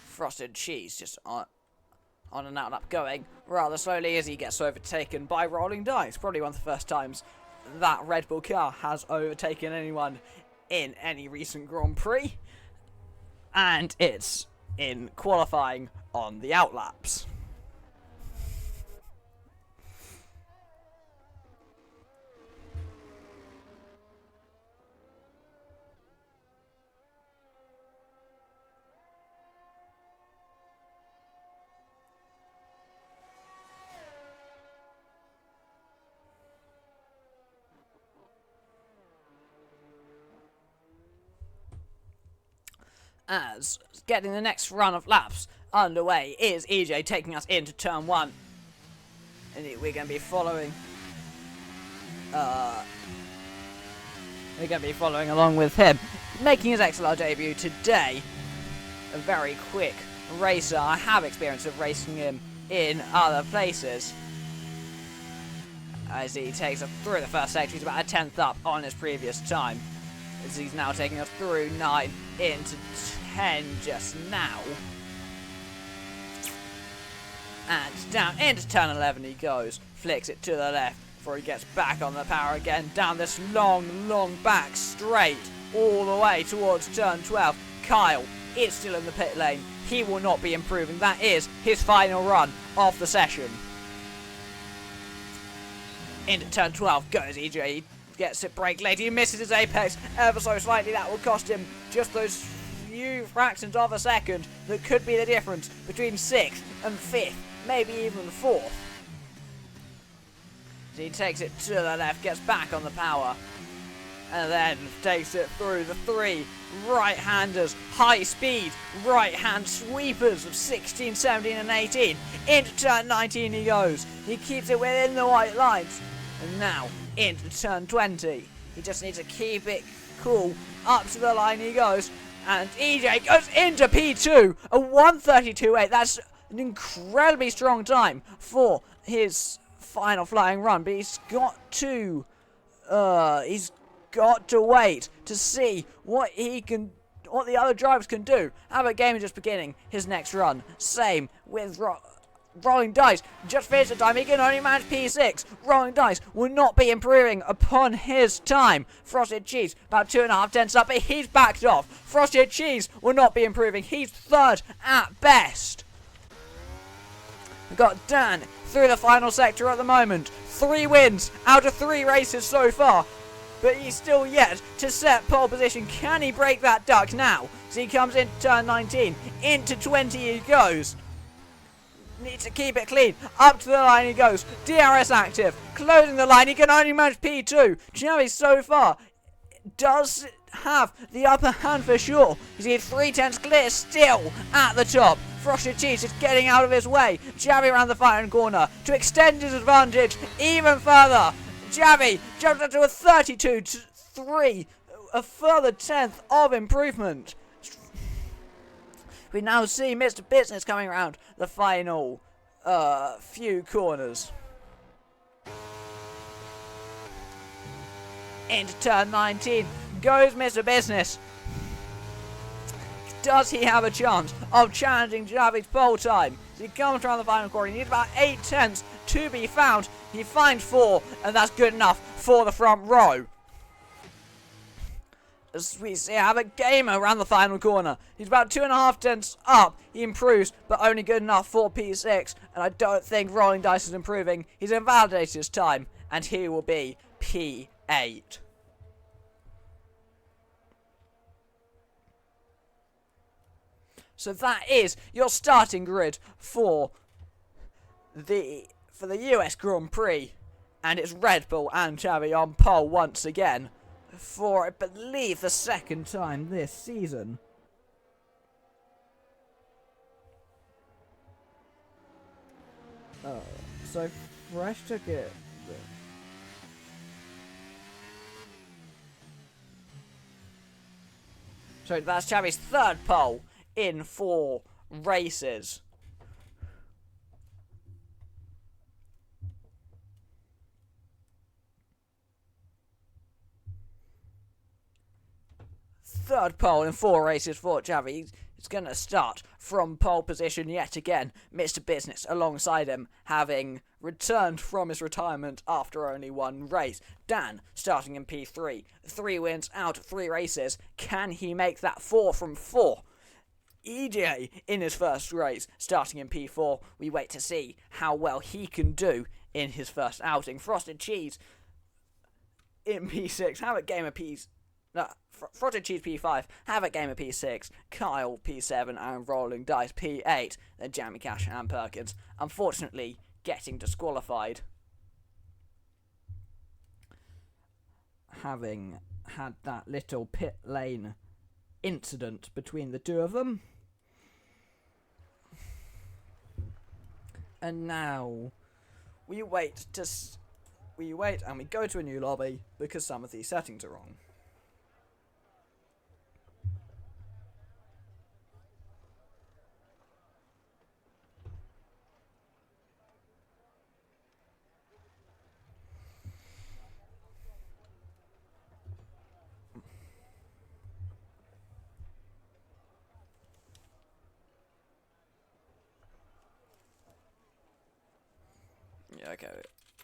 Frosted cheese just on and out up going rather slowly as he gets overtaken by Rolling Dice. Probably one of the first times that Red Bull car has overtaken anyone in any recent Grand Prix. And it's in qualifying on the outlaps. As getting the next run of laps underway is EJ taking us into turn 1. And we're going to be following along with him, making his XLR debut today. A very quick racer. I have experience of racing him in other places. As he takes us through the first sector, he's about a 10th up on his previous time. As he's now taking us through 9 into 10 just now. And down into turn 11 he goes. Flicks it to the left before he gets back on the power again. Down this long back straight all the way towards turn 12. Kyle is still in the pit lane. He will not be improving. That is his final run of the session. Into turn 12 goes EJ. Gets it brake late. He misses his apex ever so slightly. That will cost him just those few fractions of a second that could be the difference between 6th and 5th, maybe even 4th. So he takes it to the left, gets back on the power, and then takes it through the 3 right-handers, high-speed right-hand sweepers of 16, 17 and 18. Into turn 19 he goes. He keeps it within the white lines. And now into turn 20. He just needs to keep it cool. Up to the line he goes. And EJ goes into P2. A 132.8. That's an incredibly strong time for his final flying run. But he's got to wait to see what the other drivers can do. Habit Gamer just beginning his next run. Same with Rolling Dice. Just finished the time. He can only manage P6. Rolling Dice will not be improving upon his time. Frosted Cheese about 2.5 tenths up, but he's backed off. Frosted Cheese will not be improving. He's 3rd at best. We've got Dan through the final sector at the moment. 3 wins out of 3 races so far. But he's still yet to set pole position. Can he break that duck now? So he comes into turn 19. Into 20 he goes. Needs to keep it clean. Up to the line he goes. DRS active. Closing the line. He can only manage P2. Do you know he's so far does have the upper hand for sure. You see 310's clear still at the top. Frosted Cheese is getting out of his way. Javi around the final corner to extend his advantage even further. Javi jumps up to a 32-3, a further 10th of improvement. We now see Mr. Business coming around the final few corners. Into turn 19 goes Mr. Business. Does he have a chance of challenging Javi's pole time? As he comes around the final corner, he needs about 8 tenths to be found. He finds 4, and that's good enough for the front row. As we see Havoc Gamer around the final corner. He's about 2.5 tenths up. He improves, but only good enough for P6. And I don't think Rolling Dice is improving. He's invalidated his time, and he will be P8. So that is your starting grid for the US Grand Prix, and it's Red Bull and Xavi on pole once again for, I believe, the second time this season. So Fresh took it. So that's Xavi's third pole in 4 races. Third pole in 4 races for Xavi. He's going to start from pole position yet again. Mr. Business alongside him, having returned from his retirement after only 1 race. Dan starting in P3. 3 wins out of 3 races. Can he make that 4 from 4? EJ in his first race, starting in P4. We wait to see how well he can do in his first outing. Frosted Cheese in P6. Havoc Gamer Frosted Cheese P5. Havoc Gamer P6. Kyle P7 and Rolling Dice P8. Then Jamie Cash and Perkins, unfortunately, getting disqualified, having had that little pit lane incident between the 2 of them. And now we wait and we go to a new lobby because some of these settings are wrong. Yeah, okay.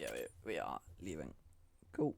Yeah, we are leaving. Cool.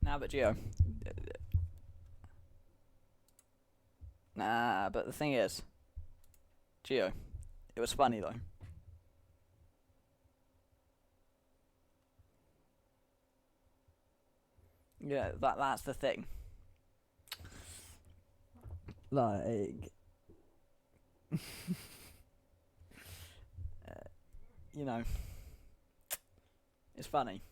Nah, but Gio. Nah, but the thing is, Gio, it was funny though. Yeah, that's the thing. Like, you know, it's funny.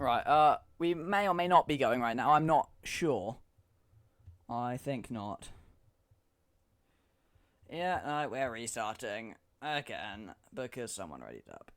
Right, we may or may not be going right now. I'm not sure. I think not. Yeah, no, we're restarting again because someone readied up.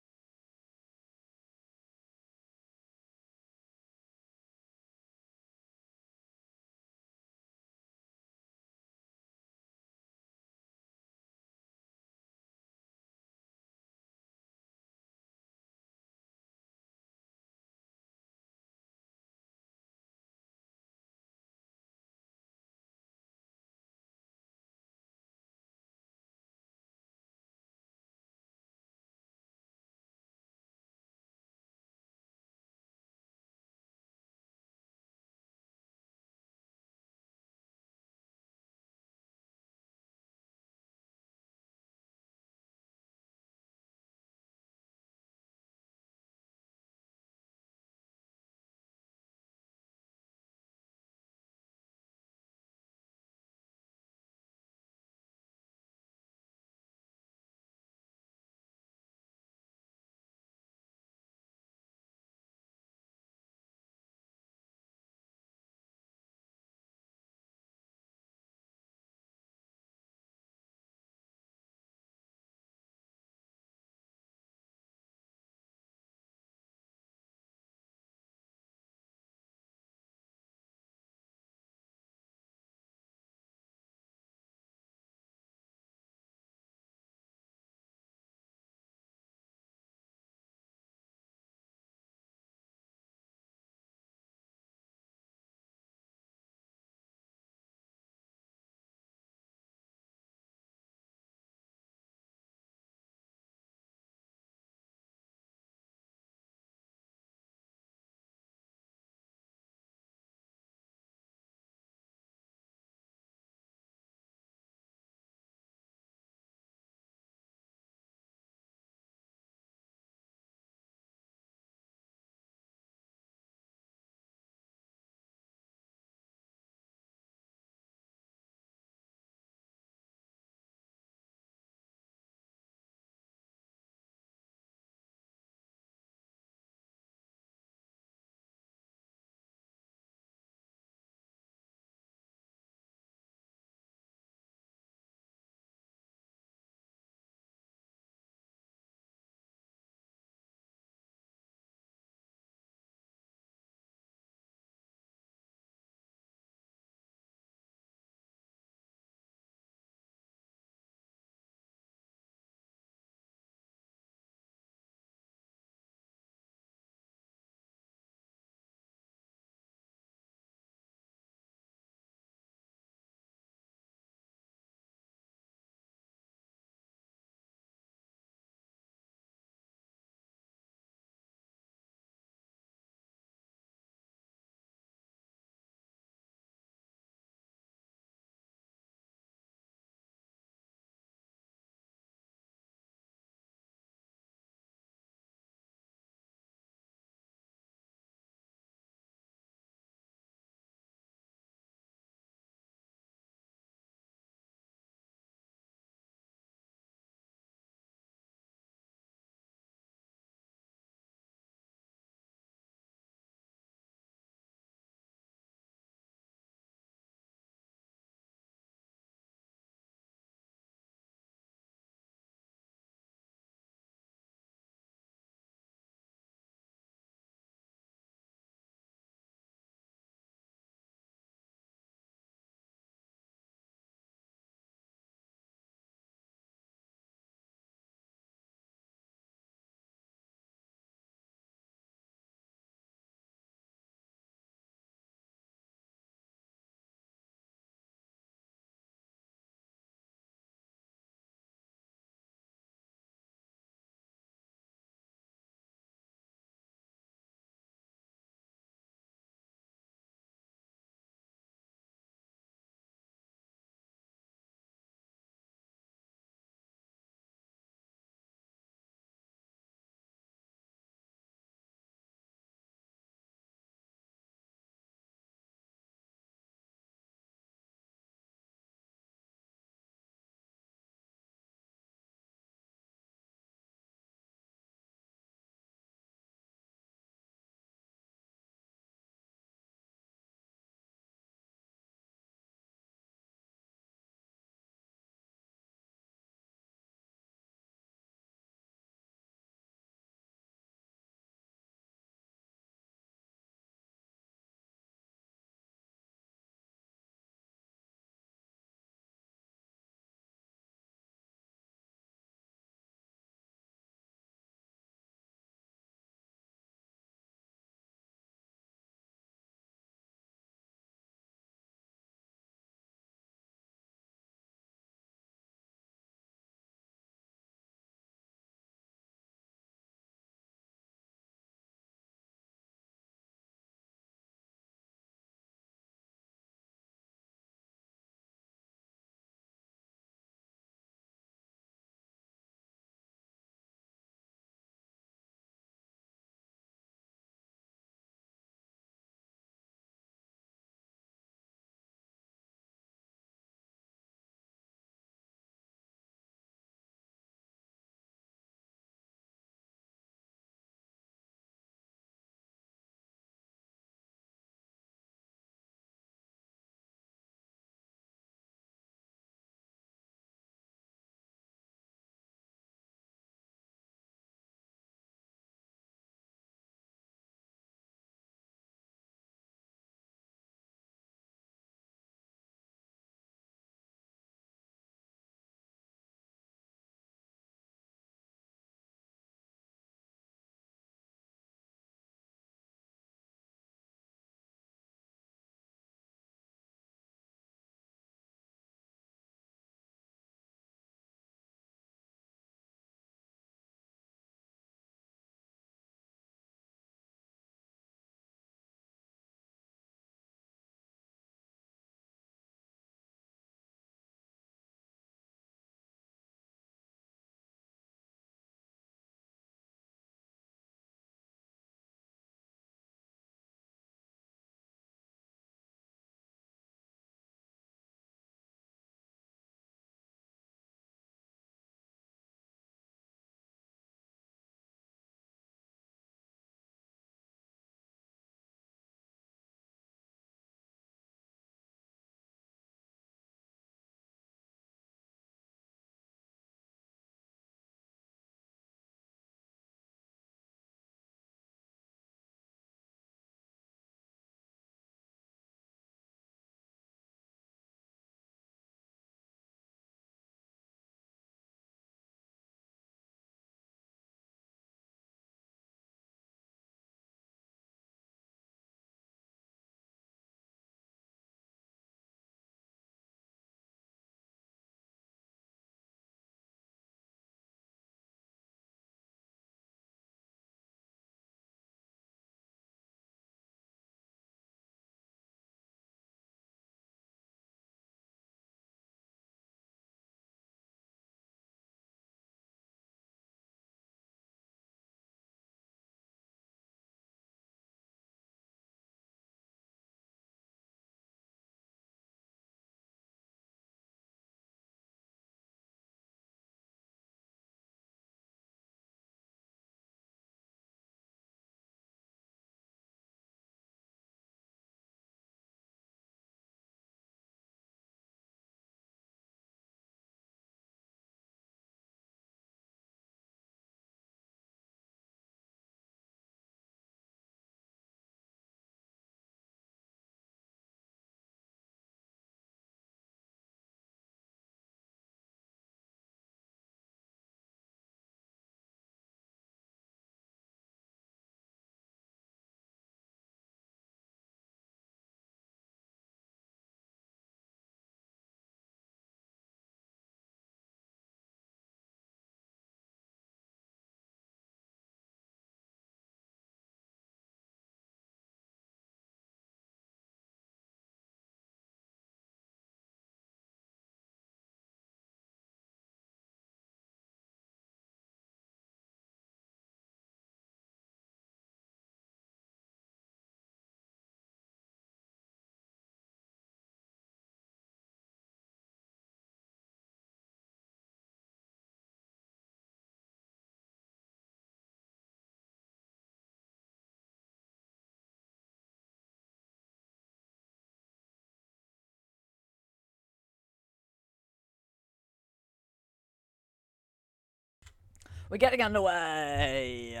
We're getting underway.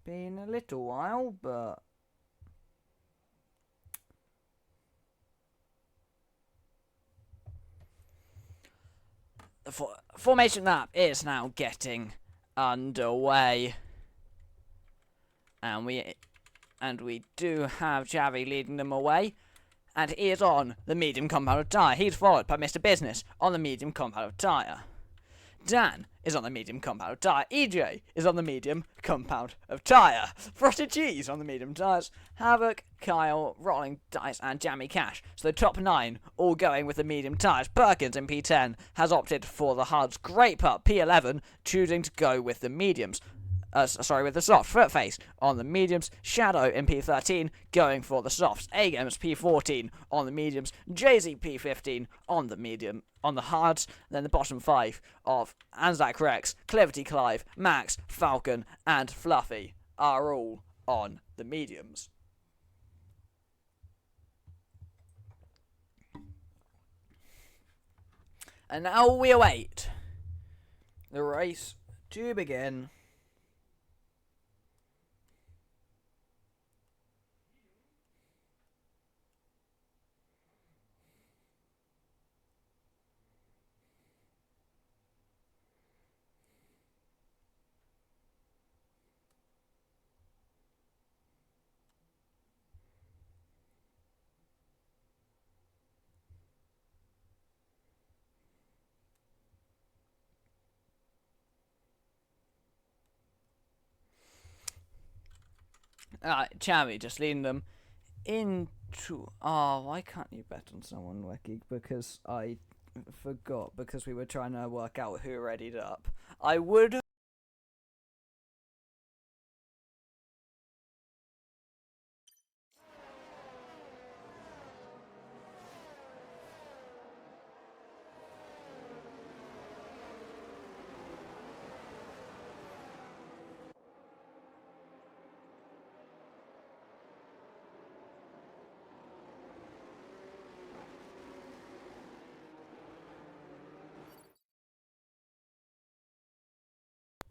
Been a little while, but the formation lap is now getting underway, and we do have Javi leading them away, and he is on the medium compound tyre. He's followed by Mr. Business on the medium compound tyre. Dan is on the medium compound of tyre. EJ is on the medium compound of tyre. Frosted Cheese on the medium tyres. Havoc, Kyle, Rolling Dice, and Jammy Cash. So the top 9 all going with the medium tyres. Perkins in P10 has opted for the hards. Great Pup, P11, choosing to go with the mediums. With the soft. Footface on the mediums. Shadow in P13 going for the softs. A-Games P14 on the mediums. Jay-Z P15 on the hards. Then the bottom 5 of Anzac Rex, Cliverty Clive, Max, Falcon, and Fluffy are all on the mediums. And now we await the race to begin. Chammy just leading them into... Oh, why can't you bet on someone, Weki? Because I forgot, because we were trying to work out who readied up. I would...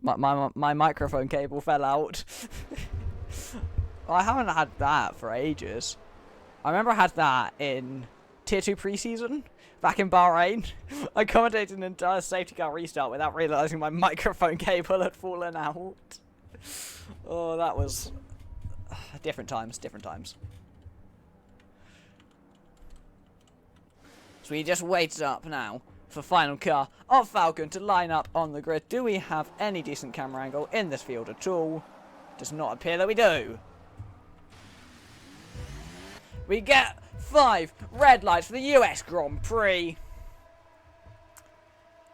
My microphone cable fell out. I haven't had that for ages. I remember I had that in Tier 2 preseason, back in Bahrain. I commentated an entire safety car restart without realising my microphone cable had fallen out. Oh, that was... different times. So we just wait up now for final car of Falcon to line up on the grid. Do we have any decent camera angle in this field at all? Does not appear that we do. We get 5 red lights for the US Grand Prix.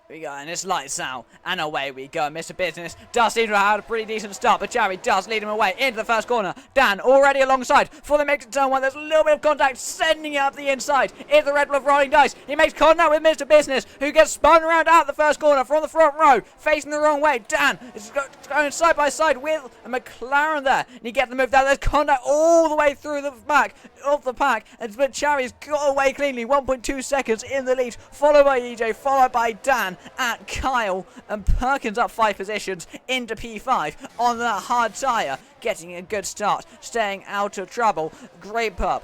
We go, and it's lights out, and away we go. Mr. Business does seem to have had a pretty decent start, but Jerry does lead him away into the first corner. Dan already alongside for the mix turn 1. There's a little bit of contact, sending it up the inside into the Red Bull of Rolling Dice. He makes contact with Mr. Business, who gets spun around out the first corner from the front row, facing the wrong way. Dan is going side by side with a McLaren there, and he gets the move down. There's contact all the way through the back of the pack, but Cherry's got away cleanly. 1.2 seconds in the lead, followed by EJ, followed by Dan at Kyle, and Perkins up 5 positions into P5 on that hard tyre, getting a good start, staying out of trouble. Great Pup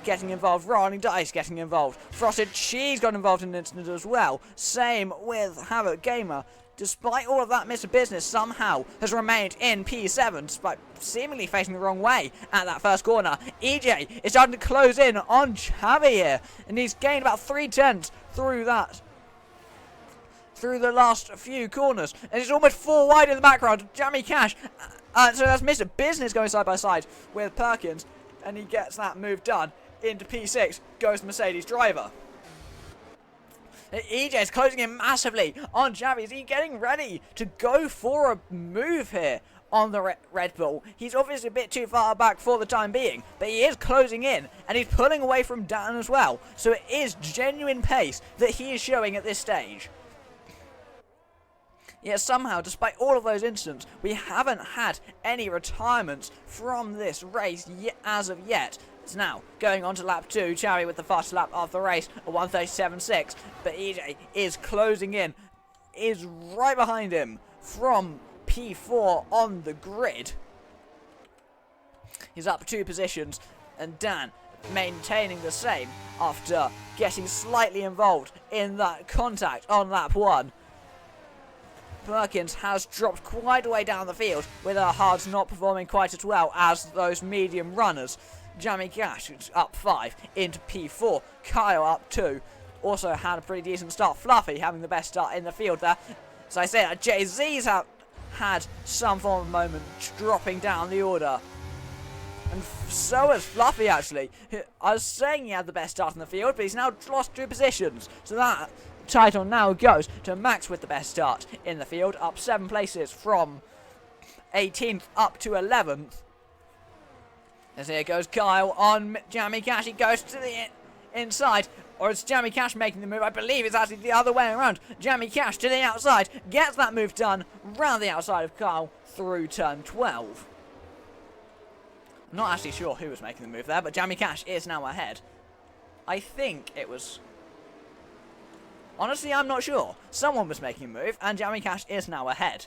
getting involved, Rolling Dice getting involved, Frosted Cheese got involved in an incident as well, same with Havoc Gamer. Despite all of that, Mr. Business somehow has remained in P7, despite seemingly facing the wrong way at that first corner. EJ is starting to close in on Chavi here, and he's gained about 3/10 through the last few corners, and it's almost 4 wide in the background. Jammy Cash, so that's Mr. Business going side by side with Perkins, and he gets that move done into P6. Goes the Mercedes driver. EJ is closing in massively on Javi. Is he getting ready to go for a move here on the Red Bull? He's obviously a bit too far back for the time being, but he is closing in, and he's pulling away from Dan as well. So it is genuine pace that he is showing at this stage. Yet somehow, despite all of those incidents, we haven't had any retirements from this race as of yet. It's now going on to lap 2. Cherry with the fastest lap of the race, a 1:37.6. But EJ is closing in is right behind him from P4 on the grid. He's up 2 positions, and Dan maintaining the same after getting slightly involved in that contact on lap 1. Perkins has dropped quite a way down the field, with our hards not performing quite as well as those medium runners. Jamie Cash up 5 into P4, Kyle up 2. Also had a pretty decent start. Fluffy having the best start in the field there. As I said, Jay-Z's had some form of moment dropping down the order. And so has Fluffy, actually. I was saying he had the best start in the field, but he's now lost 2 positions. So that title now goes to Max with the best start in the field, up 7 places from 18th up to 11th. As here goes Kyle on Jamie Cash. He goes to the inside. Or it's Jamie Cash making the move. I believe it's actually the other way around. Jamie Cash to the outside. Gets that move done round the outside of Kyle through turn 12. I'm not actually sure who was making the move there, but Jamie Cash is now ahead. I think it was... Honestly, I'm not sure. Someone was making a move, and Jamie Cash is now ahead.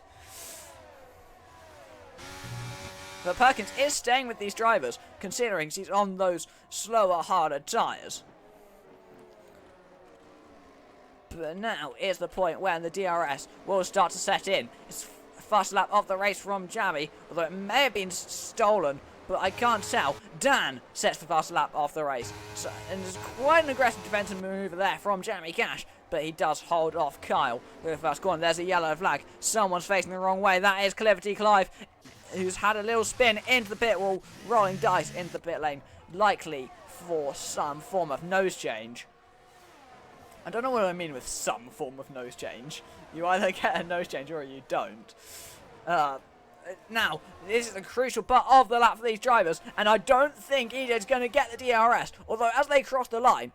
But Perkins is staying with these drivers, considering he's on those slower, harder tyres. But now is the point when the DRS will start to set in. It's first lap of the race from Jamie, although it may have been stolen, but I can't tell. Dan sets the first lap of the race. So, and there's quite an aggressive defensive move there from Jamie Cash, but he does hold off Kyle with the first corner. There's a yellow flag. Someone's facing the wrong way. That is Cliverty Clive, who's had a little spin into the pit wall, rolling dice into the pit lane, likely for some form of nose change. I don't know what I mean with some form of nose change. You either get a nose change or you don't. Now, this is a crucial part of the lap for these drivers, and I don't think EJ's going to get the DRS, although as they cross the line,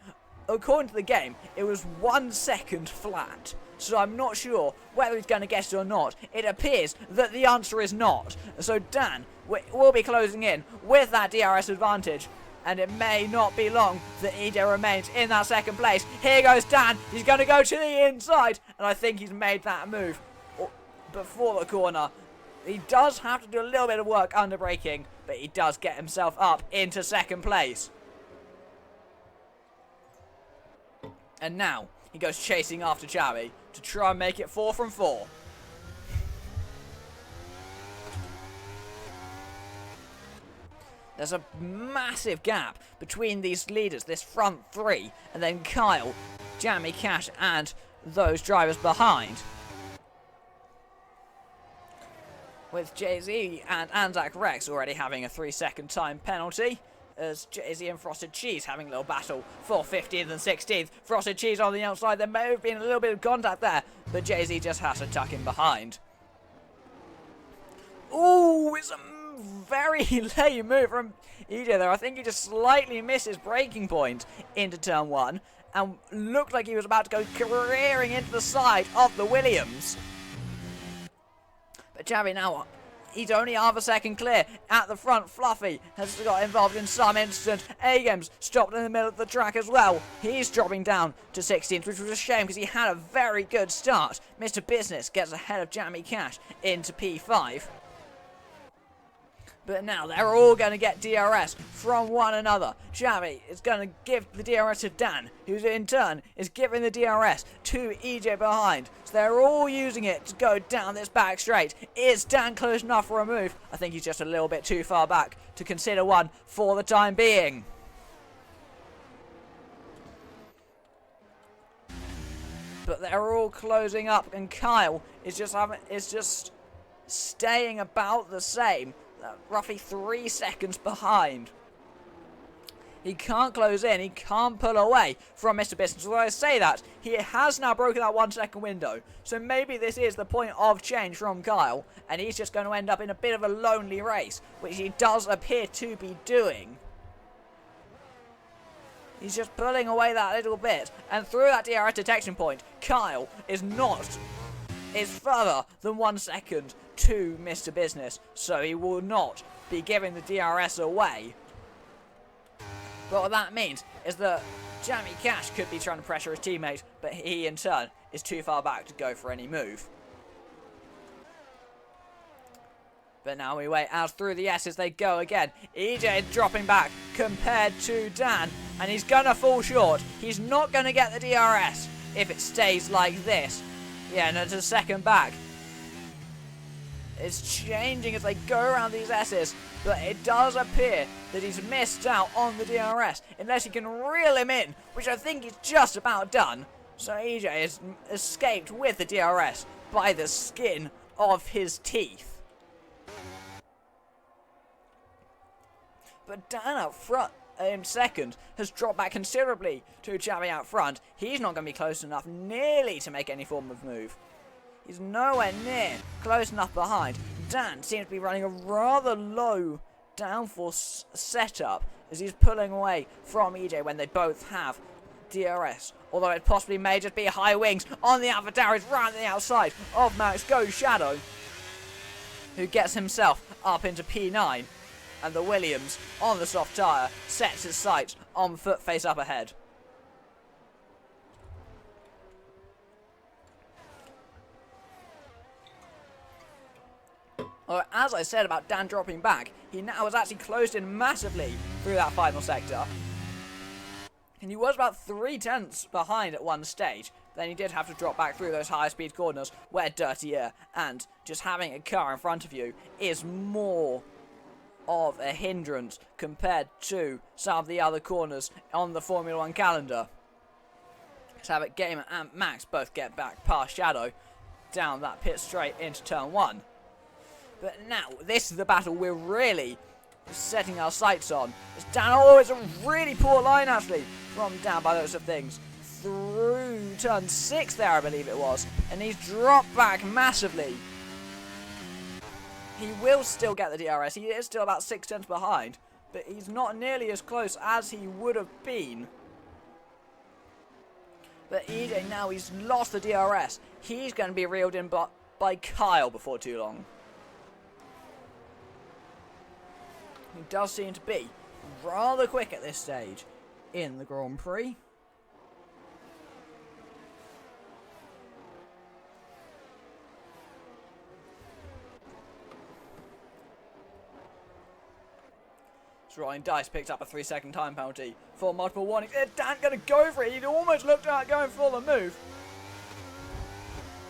according to the game, it was 1 second flat. So I'm not sure whether he's going to get it or not. It appears that the answer is not. So Dan will be closing in with that DRS advantage. And it may not be long that EJ remains in that second place. Here goes Dan. He's going to go to the inside. And I think he's made that move before the corner. He does have to do a little bit of work under braking, but he does get himself up into second place. And now he goes chasing after Chavi to try and make it 4 from 4. There's a massive gap between these leaders, this front 3, and then Kyle, Jamie Cash, and those drivers behind. With Jay-Z and Anzac Rex already having a 3-second time penalty, as Jay-Z and Frosted Cheese having a little battle for 15th and 16th. Frosted Cheese on the outside, there may have been a little bit of contact there, but Jay-Z just has to tuck in behind. Ooh, it's a very late move from EJ there. I think he just slightly missed his braking point into turn 1 and looked like he was about to go careering into the side of the Williams. But Chavi now, he's only half a second clear at the front. Fluffy has got involved in some instance. A-Games stopped in the middle of the track as well. He's dropping down to 16th, which was a shame because he had a very good start. Mr. Business gets ahead of Jamie Cash into P5. But now they're all going to get DRS from one another. Chavi is going to give the DRS to Dan, who in turn is giving the DRS to EJ behind. So they're all using it to go down this back straight. Is Dan close enough for a move? I think he's just a little bit too far back to consider one for the time being. But they're all closing up, and Kyle is just staying about the same. Roughly 3 seconds behind. He can't close in, he can't pull away from Mr. Business. Although I say that, he has now broken that 1 second window. So maybe this is the point of change from Kyle, and he's just going to end up in a bit of a lonely race, which he does appear to be doing. He's just pulling away that little bit, and through that DRS detection point, Kyle is further than 1 second to Mr. Business, so he will not be giving the DRS away. But what that means is that Jamie Cash could be trying to pressure his teammate, but he in turn is too far back to go for any move. But now we wait as through the S's they go again. EJ is dropping back compared to Dan, and he's going to fall short. He's not going to get the DRS if it stays like this. Yeah, no, to second back. It's changing as they go around these S's, but it does appear that he's missed out on the DRS, unless he can reel him in, which I think is just about done. So EJ has escaped with the DRS by the skin of his teeth. But Dan out front in second has dropped back considerably to Xavi out front. He's not going to be close enough nearly to make any form of move. He's nowhere near close enough behind. Dan seems to be running a rather low downforce setup as he's pulling away from EJ when they both have DRS. Although it possibly may just be high wings on the AlphaTauri right on the outside of Max Go Shadow, who gets himself up into P9. And the Williams on the soft tyre sets his sights on foot face up ahead. Well, as I said about Dan dropping back, he now has actually closed in massively through that final sector. And he was about 3/10 behind at one stage. Then he did have to drop back through those higher speed corners where dirty air and just having a car in front of you is more of a hindrance compared to some of the other corners on the Formula 1 calendar. Let's have it. Gamer and Max both get back past Shadow down that pit straight into turn 1. But now, this is the battle we're really setting our sights on. It's down, oh, it's a really poor line actually from down by those of things. Through turn 6 there, I believe it was. And he's dropped back massively. He will still get the DRS. He is still about 6/10 behind, but he's not nearly as close as he would have been. But EJ now, he's lost the DRS. He's going to be reeled in by Kyle before too long. He does seem to be rather quick at this stage in the Grand Prix. Rolling Dice picked up a 3-second time penalty for multiple warnings. Dan going to go for it. He'd almost looked at going for the move.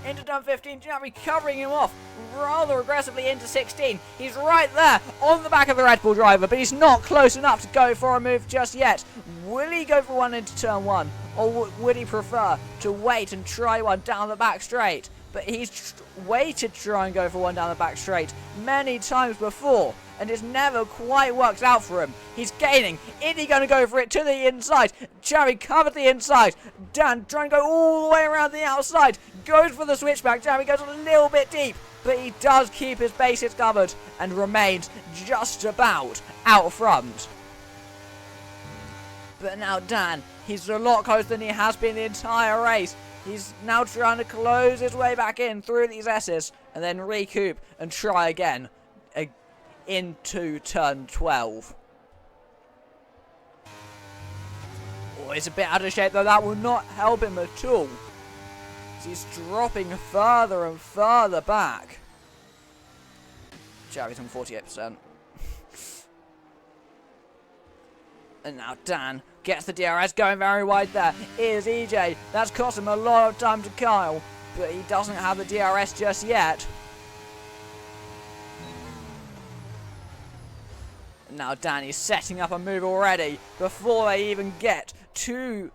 Into turn 15, Xavi covering him off rather aggressively into 16. He's right there on the back of the Red Bull driver, but he's not close enough to go for a move just yet. Will he go for one into turn 1, or would he prefer to wait and try one down the back straight? But he's waited to try and go for one down the back straight many times before, and it's never quite worked out for him. He's gaining. Is he going to go for it to the inside? Xavi covered the inside. Dan trying to go all the way around the outside. Goes for the switchback. Xavi goes a little bit deep, but he does keep his bases covered and remains just about out front. But now Dan, he's a lot closer than he has been the entire race. He's now trying to close his way back in through these S's and then recoup and try again into turn 12. Oh, he's a bit out of shape though. That will not help him at all. He's dropping further and further back. Xavi's on 48%. And now Dan gets the DRS, going very wide there. Is EJ. That's cost him a lot of time to Kyle, but he doesn't have the DRS just yet. And now Dan is setting up a move already before they even get to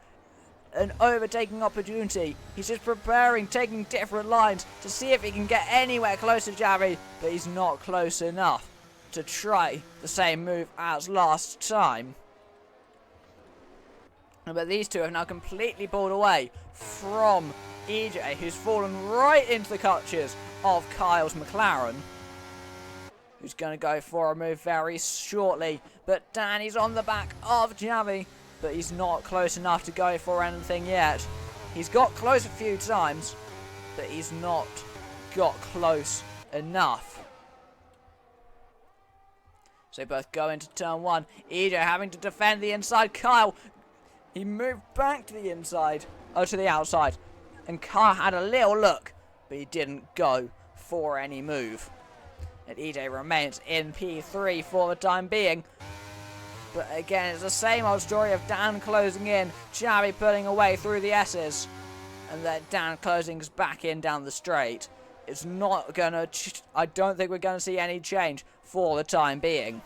an overtaking opportunity. He's just preparing, taking different lines to see if he can get anywhere close to Xavi, but he's not close enough to try the same move as last time. But these two have now completely pulled away from EJ, who's fallen right into the clutches of Kyle's McLaren, who's going to go for a move very shortly. But Danny's on the back of Xavi, but he's not close enough to go for anything yet. He's got close a few times, but he's not got close enough. So both go into turn 1. EJ having to defend the inside. Kyle, he moved back to the inside, to the outside. and Kyle had a little look, but he didn't go for any move. And EJ remains in P3 for the time being. But again, it's the same old story of Dan closing in, Xavi pulling away through the S's, and then Dan closing back in down the straight. It's not gonna, I don't think we're gonna see any change for the time being.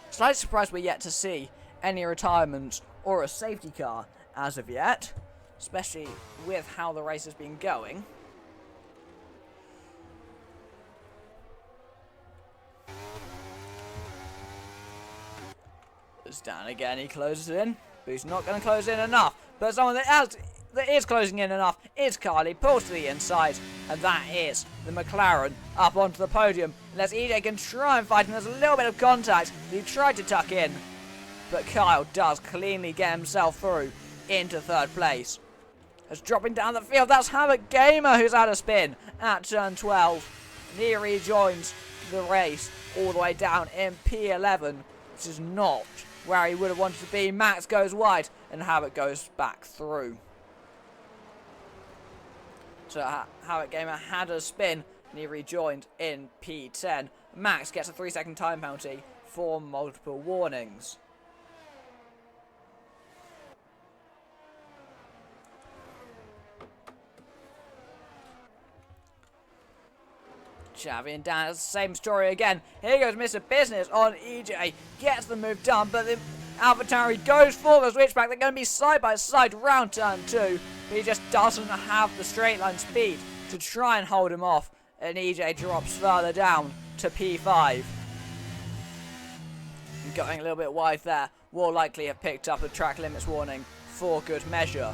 Slightly surprised we're yet to see any retirements or a safety car as of yet, especially with how the race has been going. It's Dan again, he closes in, but he's not going to close in enough. But someone that is closing in enough is Carly, pulls to the inside, and that is the McLaren up onto the podium. Unless EJ can try and fight, and there's a little bit of contact that he tried to tuck in, but Kyle does cleanly get himself through into third place. As dropping down the field, that's Havoc Gamer who's had a spin at turn 12. And he rejoins the race all the way down in P11, which is not where he would have wanted to be. Max goes wide and Havoc goes back through. So Havoc Gamer had a spin and he rejoined in P10. Max gets a 3-second time penalty for multiple warnings. Xavi and Dan, it's the same story again. Here goes Mr. Business on EJ. Gets the move done, but the AlphaTauri goes for the switchback. They're going to be side by side round turn 2. But he just doesn't have the straight line speed to try and hold him off. And EJ drops further down to P5. Going a little bit wide there. Will likely have picked up a track limits warning for good measure.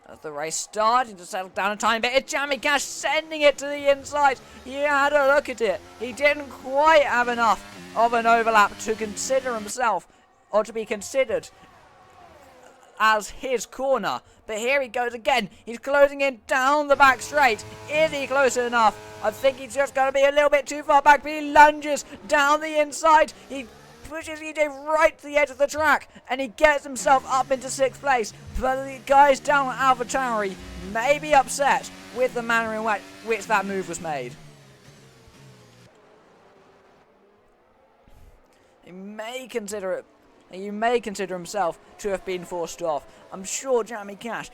As the race starting to settle down a tiny bit, it's Jamie Cash sending it to the inside. He had a look at it. He didn't quite have enough of an overlap to consider himself, or to be considered as his corner. But here he goes again. He's closing in down the back straight. Is he close enough? I think he's just going to be a little bit too far back, but he lunges down the inside. He pushes EJ right to the edge of the track, and he gets himself up into 6th place. But the guys down at AlphaTauri may be upset with the manner in which that move was made. He may consider himself to have been forced off. I'm sure Jamie Cash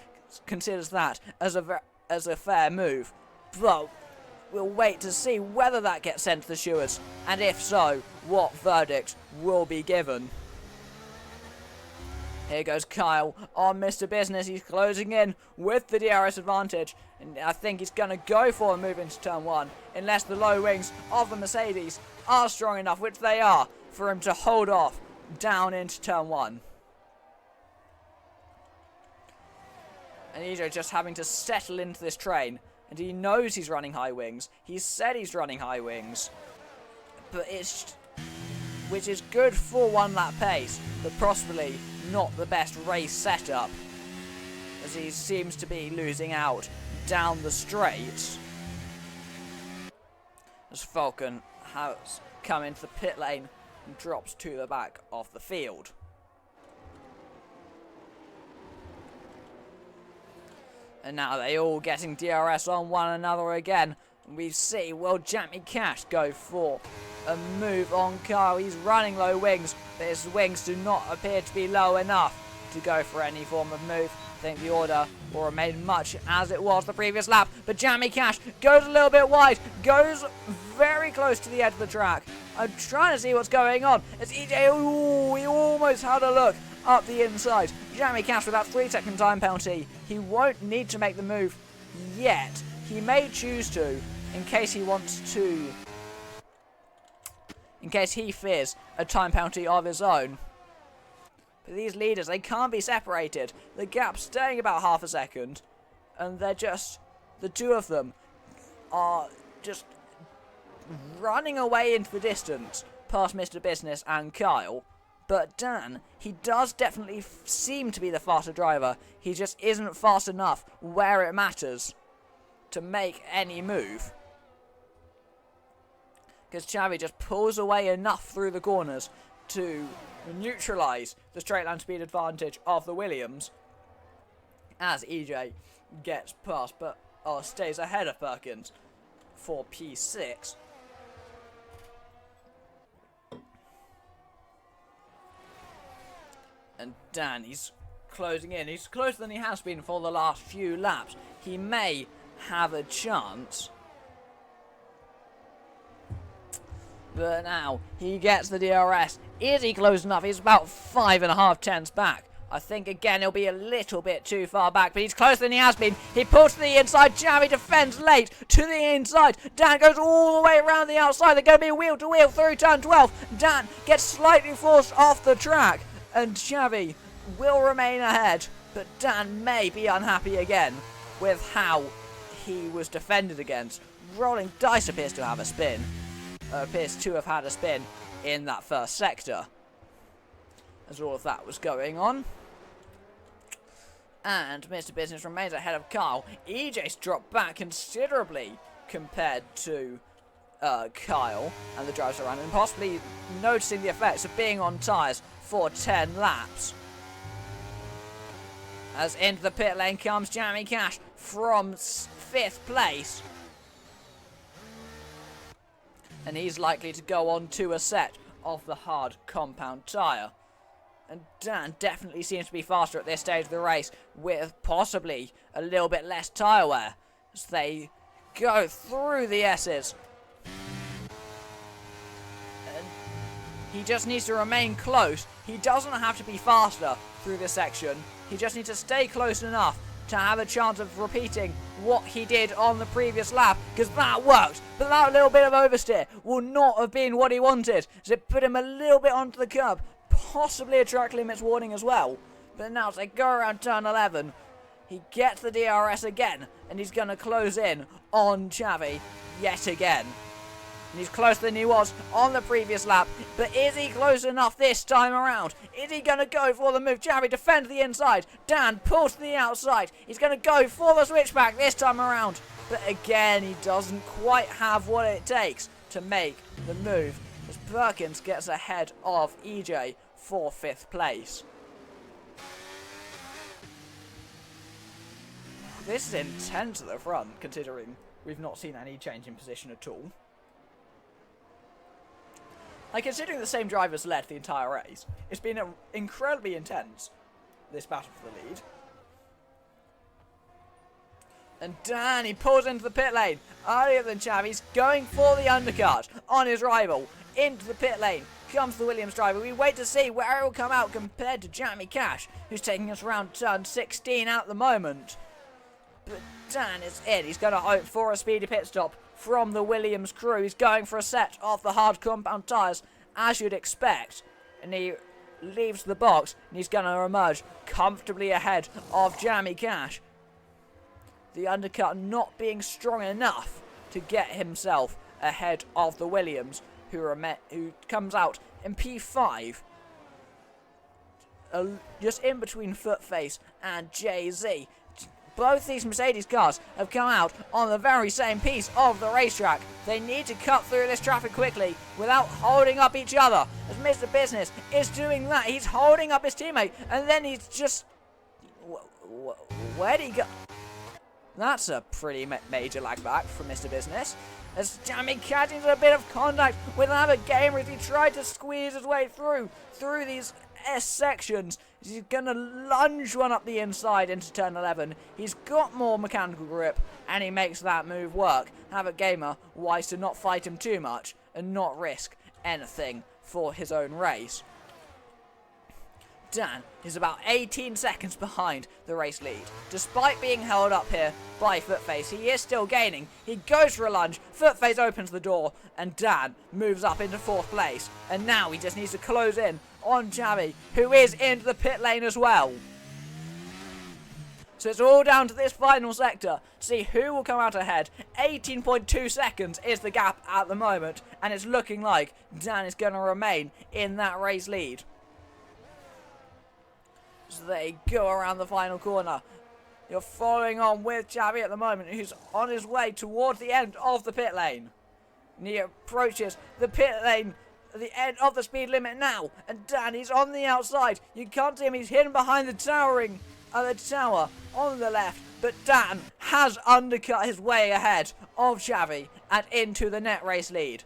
considers that as a fair move, but we'll wait to see whether that gets sent to the stewards, and if so, what verdict will be given. Here goes Kyle on Mr. Business. He's closing in with the DRS advantage, and I think he's going to go for a move into turn 1, unless the low wings of the Mercedes are strong enough, which they are, for him to hold off down into turn 1. And EJ just having to settle into this train. And he knows he's running high wings. He said he's running high wings. But which is good for 1 lap pace, but possibly not the best race setup, as he seems to be losing out down the straight. As Falcon has come into the pit lane and drops to the back of the field. And now they all getting DRS on one another again. We see, will Jamie Cash go for a move on Kyle? He's running low wings, but his wings do not appear to be low enough to go for any form of move. I think the order will remain much as it was the previous lap, but Jamie Cash goes a little bit wide, goes very close to the edge of the track. I'm trying to see what's going on. It's EJ, ooh, he almost had a look up the inside. Jamie Cash with that 3-second time penalty. He won't need to make the move yet. He may choose to, in case he wants to, in case he fears a time penalty of his own. But these leaders, they can't be separated. The gap's staying about half a second, and they're just, the two of them are just running away into the distance past Mr. Business and Kyle. But Dan, he does definitely seem to be the faster driver. He just isn't fast enough where it matters to make any move. because Xavi just pulls away enough through the corners to neutralise the straight line speed advantage of the Williams as EJ gets past, but stays ahead of Perkins for P6. And Dan, he's closing in. He's closer than he has been for the last few laps. He may have a chance. But now, he gets the DRS. Is he close enough? He's about 5.5 tenths back. I think, again, he'll be a little bit too far back, but he's closer than he has been. He pulls to the inside. Xavi defends late to the inside. Dan goes all the way around the outside. They're going to be wheel-to-wheel through turn 12. Dan gets slightly forced off the track, and Xavi will remain ahead, but Dan may be unhappy again with how he was defended against. Rolling Dice appears to have a spin. Appears to have had a spin in that first sector, as all of that was going on. And Mr. Business remains ahead of Kyle. EJ's dropped back considerably compared to Kyle and the drivers around him, possibly noticing the effects of being on tyres for 10 laps. As into the pit lane comes Jamie Cash from 5th place. And he's likely to go on to a set of the hard compound tyre. And Dan definitely seems to be faster at this stage of the race, with possibly a little bit less tyre wear as they go through the S's. And he just needs to remain close. He doesn't have to be faster through this section. He just needs to stay close enough to have a chance of repeating what he did on the previous lap, because that worked. But that little bit of oversteer will not have been what he wanted, so it put him a little bit onto the curb, possibly a track limits warning as well. But now as they go around turn 11, he gets the DRS again, and he's going to close in on Xavi yet again. And he's closer than he was on the previous lap, but is he close enough this time around? Is he going to go for the move? Xavi defends the inside. Dan pulls to the outside. He's going to go for the switchback this time around. But again, he doesn't quite have what it takes to make the move, as Perkins gets ahead of EJ for 5th place. This is intense at the front, considering we've not seen any change in position at all. Like, considering the same drivers led the entire race, it's been incredibly intense, this battle for the lead. And Dan, he pulls into the pit lane earlier than Xavi's, going for the undercut on his rival. Into the pit lane comes the Williams driver. We wait to see where it will come out compared to Jamie Cash, who's taking us around turn 16 at the moment. But Dan is in. He's going to hope for a speedy pit stop from the Williams crew. He's going for a set of the hard compound tyres, as you'd expect. And he leaves the box, and he's going to emerge comfortably ahead of Jamie Cash. The undercut not being strong enough to get himself ahead of the Williams, who comes out in P5. Just in between Footface and Jay-Z. Both these Mercedes cars have come out on the very same piece of the racetrack. They need to cut through this traffic quickly without holding up each other. As Mr. Business is doing that, he's holding up his teammate, and then he's just... Where'd he go? That's a pretty major lag back from Mr. Business. As Jamie catches a bit of contact with another gamer as he tried to squeeze his way through these S sections. He's going to lunge one up the inside into turn 11. He's got more mechanical grip, and he makes that move work. Havoc Gamer wise to not fight him too much and not risk anything for his own race. Dan is about 18 seconds behind the race lead. Despite being held up here by Footface, he is still gaining. He goes for a lunge, Footface opens the door, and Dan moves up into 4th place. And now he just needs to close in on Xavi, who is into the pit lane as well. So it's all down to this final sector to see who will come out ahead. 18.2 seconds is the gap at the moment, and it's looking like Dan is going to remain in that race lead. So they go around the final corner. You're following on with Xavi at the moment, who's on his way towards the end of the pit lane. And he approaches the pit lane at the end of the speed limit now. And Dan, he's on the outside. You can't see him. He's hidden behind the tower on the left. But Dan has undercut his way ahead of Xavi and into the net race lead.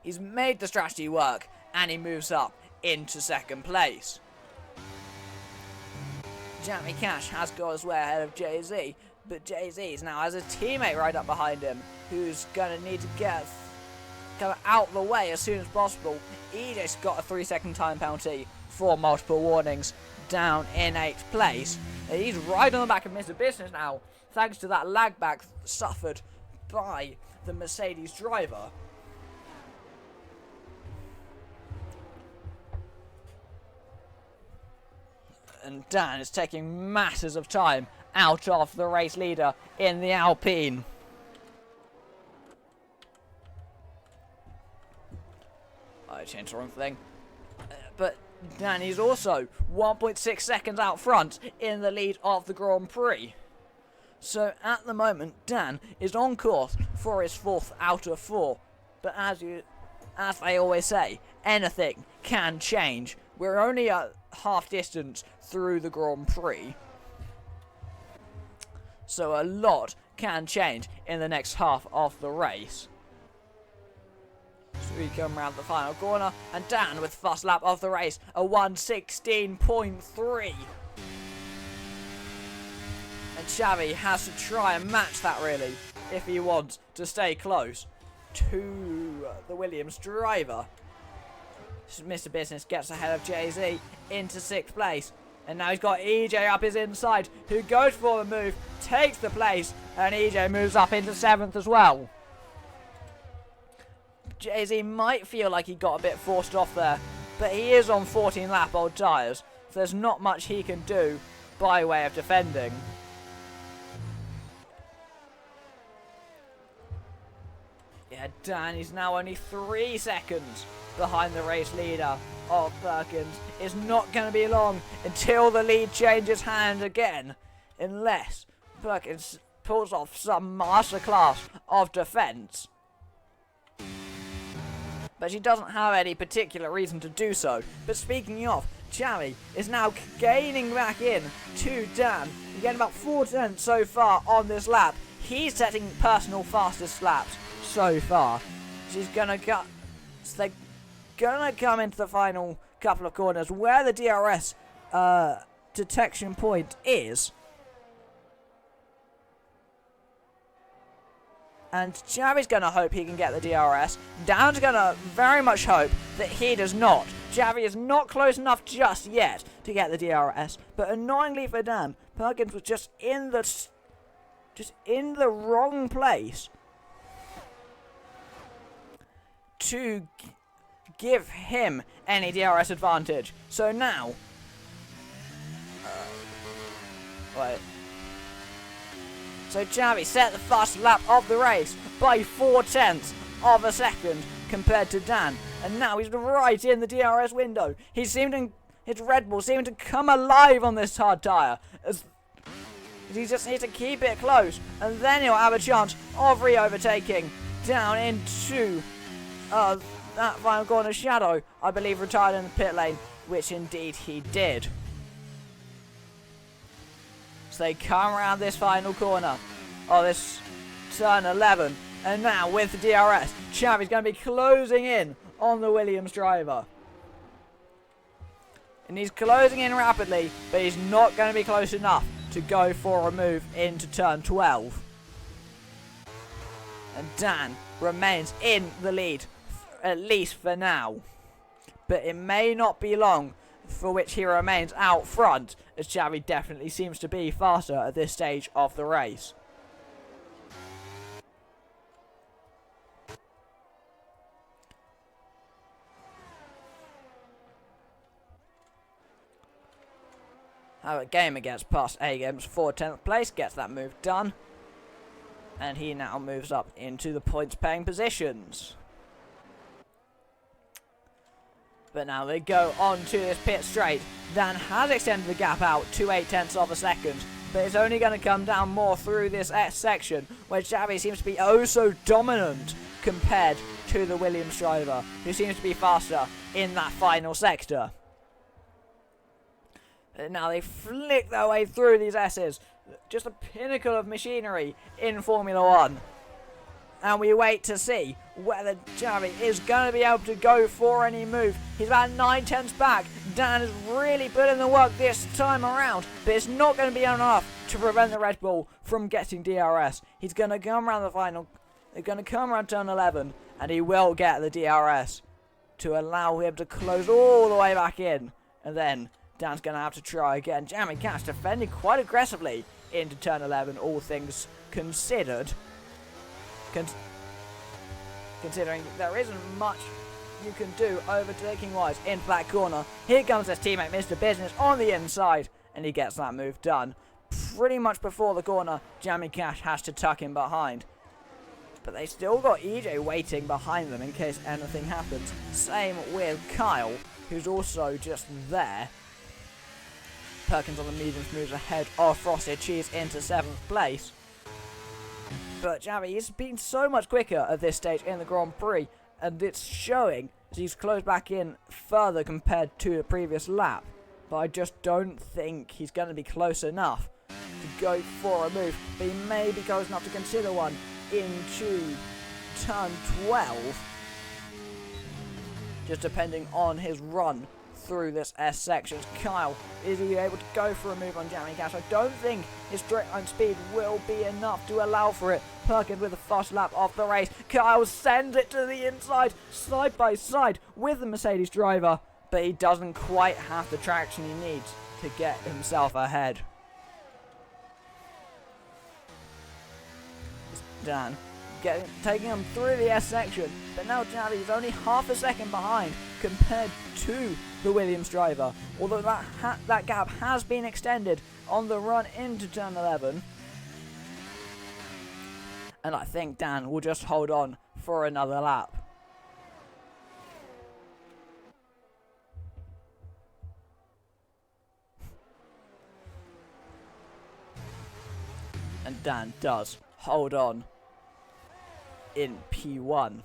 He's made the strategy work and he moves up into second place. Jamie Cash has got his way ahead of Jay-Z, but Jay-Z now has a teammate right up behind him who's going to need to get out of the way as soon as possible. EJ's got a 3-second time penalty for multiple warnings, down in 8th place. He's right on the back of Mr. Business now, thanks to that lag back suffered by the Mercedes driver. And Dan is taking masses of time out of the race leader in the Alpine. I changed the wrong thing. But Dan is also 1.6 seconds out front in the lead of the Grand Prix. So at the moment, Dan is on course for his 4th out of 4. But as they always say, anything can change. We're only at half distance through the Grand Prix. So a lot can change in the next half of the race. So we come around the final corner, and Dan with first lap of the race, a 1:16.3. And Xavi has to try and match that really, if he wants to stay close to the Williams driver. Mr. Business gets ahead of Jay-Z into 6th place. And now he's got EJ up his inside, who goes for the move, takes the place, and EJ moves up into 7th as well. Jay-Z might feel like he got a bit forced off there, but he is on 14-lap old tyres, so there's not much he can do by way of defending. Yeah, Dan is now only 3 seconds behind the race leader of Perkins. It's not going to be long until the lead changes hand again, unless Perkins pulls off some masterclass of defence. But she doesn't have any particular reason to do so. But speaking of, Xavi is now gaining back in to Dan. He's getting about 4 tenths so far on this lap. He's setting personal fastest laps so far. She's gonna go. So they're gonna come into the final couple of corners where the DRS detection point is. And Xavi's going to hope he can get the DRS. Dan's going to very much hope that he does not. Xavi is not close enough just yet to get the DRS. But annoyingly for Dan, Perkins was just in the wrong place to give him any DRS advantage. So now... So Xavi set the fastest lap of the race by 4 tenths of a second compared to Dan. And now he's right in the DRS window. His Red Bull seeming to come alive on this hard tyre. As he just needs to keep it close. And then he'll have a chance of re-overtaking down into that final corner. Shadow, I believe, retired in the pit lane, which indeed he did. So they come around this final corner of this turn 11. And now with the DRS, Xavi's going to be closing in on the Williams driver. And he's closing in rapidly, but he's not going to be close enough to go for a move into turn 12. And Dan remains in the lead, at least for now. But it may not be long for which he remains out front, as Xavi definitely seems to be faster at this stage of the race. However, Gamer gets past A-Games for 10th place, gets that move done. And he now moves up into the points paying positions. But now they go on to this pit straight. Dan has extended the gap out to 8 tenths of a second. but it's only going to come down more through this S section, where Xavi seems to be oh so dominant compared to the Williams driver, who seems to be faster in that final sector. And now they flick their way through these S's, just a pinnacle of machinery in Formula 1. And we wait to see whether Xavi is going to be able to go for any move. He's about 9/10 back. Dan has really put in the work this time around, but it's not going to be enough to prevent the Red Bull from getting DRS. He's going to come around the final. They're going to come around turn 11, and he will get the DRS to allow him to close all the way back in. And then Dan's going to have to try again. Jamie Cash defending quite aggressively into turn 11, all things considered. Considering there isn't much you can do overtaking-wise into that corner. Here comes his teammate Mr. Business on the inside, and he gets that move done. Pretty much before the corner, Jamie Cash has to tuck him behind. But they still got EJ waiting behind them in case anything happens. Same with Kyle, who's also just there. Perkins on the mediums moves ahead of Frosted Cheese into 7th place. But Xavi has been so much quicker at this stage in the Grand Prix, and it's showing as he's closed back in further compared to the previous lap. But I just don't think he's going to be close enough to go for a move. But he may be close enough to consider one into turn 12, just depending on his run through this S section. Kyle, is he able to go for a move on Jamie Cash? I don't think his straight line speed will be enough to allow for it. Perkins with the first lap of the race. Kyle sends it to the inside, side by side with the Mercedes driver, but he doesn't quite have the traction he needs to get himself ahead. Dan taking him through the S section, but now Xavi is only half a second behind compared to the Williams driver, although that gap has been extended on the run into turn 11. And I think Dan will just hold on for another lap. And Dan does hold on in P1.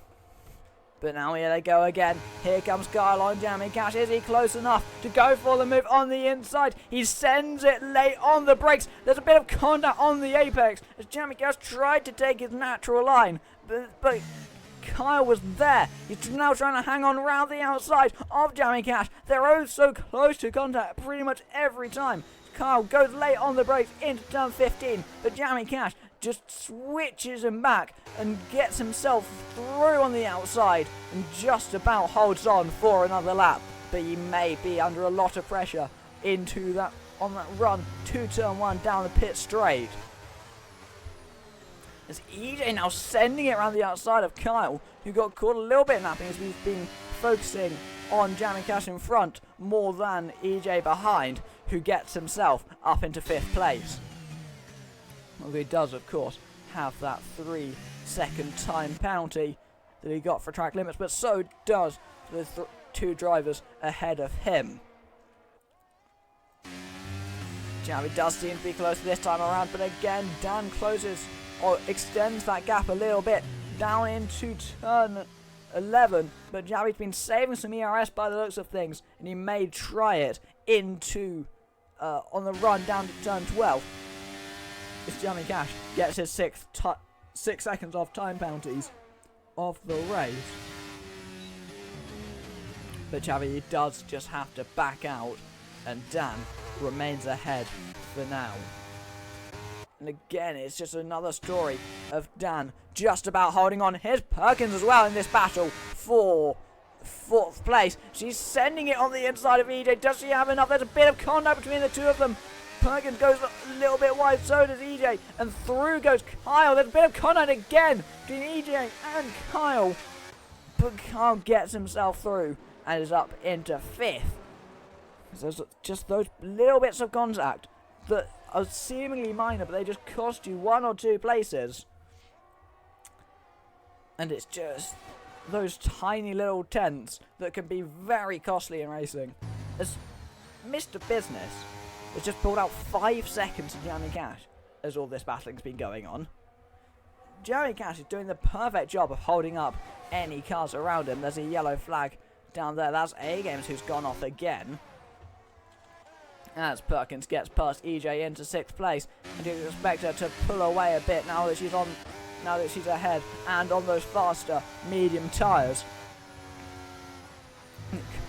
But now here they go again. Here comes Kyle on Jamie Cash. Is he close enough to go for the move on the inside? He sends it late on the brakes. There's a bit of contact on the apex as Jamie Cash tried to take his natural line. But Kyle was there. He's now trying to hang on around the outside of Jamie Cash. They're oh so close to contact pretty much every time. Kyle goes late on the brakes into turn 15, but Jamie Cash just switches him back and gets himself through on the outside and just about holds on for another lap. But he may be under a lot of pressure on that run to turn 1 down the pit straight. As EJ now sending it around the outside of Kyle, who got caught a little bit napping as we've been focusing on Jamie Cash in front more than EJ behind, who gets himself up into 5th place. Although he does, of course, have that 3-second time penalty that he got for track limits, but so does the two drivers ahead of him. Xavi does seem to be close this time around, but again, Dan closes or extends that gap a little bit down into turn 11, but Xavi's been saving some ERS by the looks of things, and he may try it into on the run down to turn 12. As Jamie Cash gets his 6 seconds off time penalties of the race. But Xavi does just have to back out, and Dan remains ahead for now. And again, it's just another story of Dan just about holding on. Here's Perkins as well in this battle for 4th place. She's sending it on the inside of EJ. Does she have enough? There's a bit of contact between the two of them. Perkins goes a little bit wide, so does EJ. And through goes Kyle. There's a bit of contact again between EJ and Kyle. But Kyle gets himself through and is up into 5th. So there's just those little bits of contact that are seemingly minor, but they just cost you 1 or 2 places. And it's just those tiny little dents that can be very costly in racing. As Mr. Business has just pulled out 5 seconds to Jamie Cash as all this battling's been going on. Jamie Cash is doing the perfect job of holding up any cars around him. There's a yellow flag down there. That's A-Games who's gone off again. As Perkins gets past EJ into 6th place, and you expect her to pull away a bit now that she's ahead and on those faster medium tyres.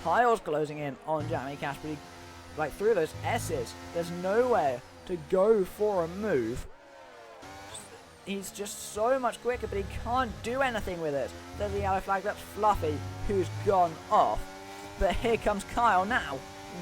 Kyle's closing in on Jamie Cash, but through those S's, there's nowhere to go for a move. He's just so much quicker, but he can't do anything with it. There's the yellow flag. That's Fluffy, who's gone off. But here comes Kyle now.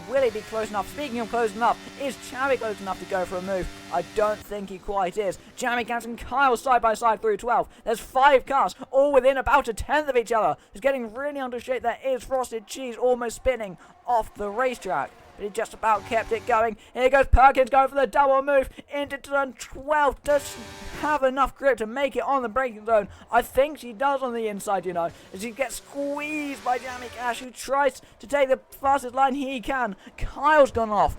Will he be close enough? Speaking of close enough, is Chavi close enough to go for a move? I don't think he quite is. Jamie Cash and Kyle side by side through 12. There's 5 cars, all within about a tenth of each other. It's getting really under shape. There is Frosted Cheese almost spinning off the racetrack, but he just about kept it going. Here goes Perkins going for the double move into turn 12. Does she have enough grip to make it on the braking zone? I think she does on the inside, as she gets squeezed by Jamie Cash, who tries to take the fastest line he can. Kyle's gone off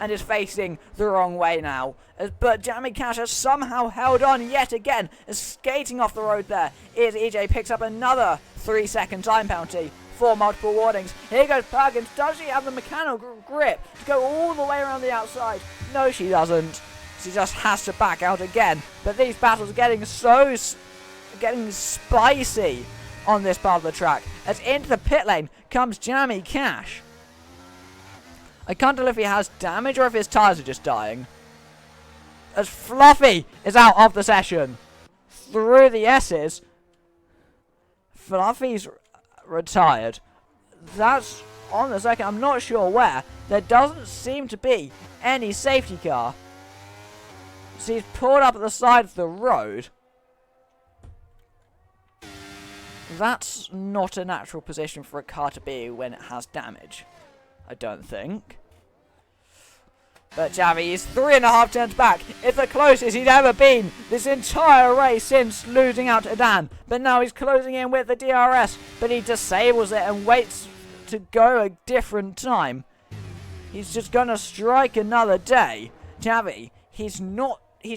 and is facing the wrong way now. But Jamie Cash has somehow held on yet again, is skating off the road there. Is EJ picks up another 3-second time penalty for multiple warnings. Here goes Perkins. Does she have the mechanical grip to go all the way around the outside? No, she doesn't. She just has to back out again. But these battles are getting getting spicy on this part of the track. As into the pit lane comes Jamie Cash. I can't tell if he has damage or if his tyres are just dying. As Fluffy is out of the session. Through the S's. Fluffy's retired. That's on the second. I'm not sure where. There doesn't seem to be any safety car. So he's pulled up at the side of the road. That's not a natural position for a car to be when it has damage, I don't think. But Javi is 3.5 turns back. It's the closest he's ever been this entire race since losing out to Dan. But now he's closing in with the DRS. But he disables it and waits to go a different time. He's just going to strike another day. Javi, he's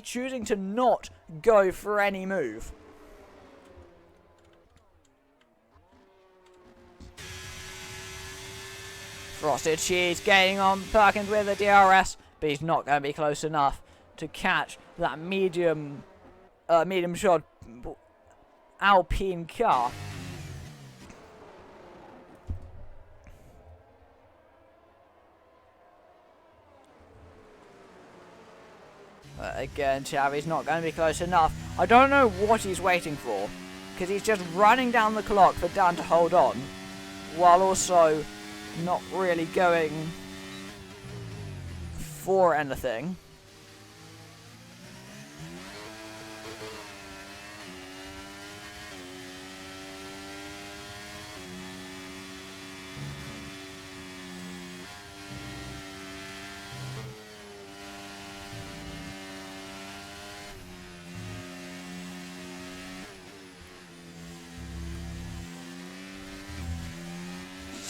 choosing to not go for any move. Frosted Cheese gaining on Perkins with the DRS, but he's not going to be close enough to catch that medium shod Alpine car. But again, Chavi's not going to be close enough. I don't know what he's waiting for, because he's just running down the clock for Dan to hold on, while also not really going for anything.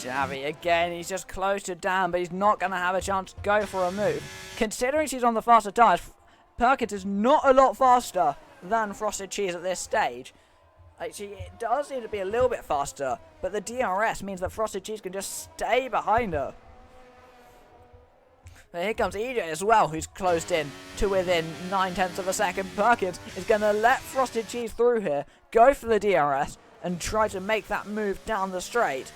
Javi again, he's just close to Dan, but he's not going to have a chance to go for a move. Considering she's on the faster tyres, Perkins is not a lot faster than Frosted Cheese at this stage. Actually, it does seem to be a little bit faster, but the DRS means that Frosted Cheese can just stay behind her. But here comes EJ as well, who's closed in to within 9/10 of a second. Perkins is going to let Frosted Cheese through here, go for the DRS, and try to make that move down the straight.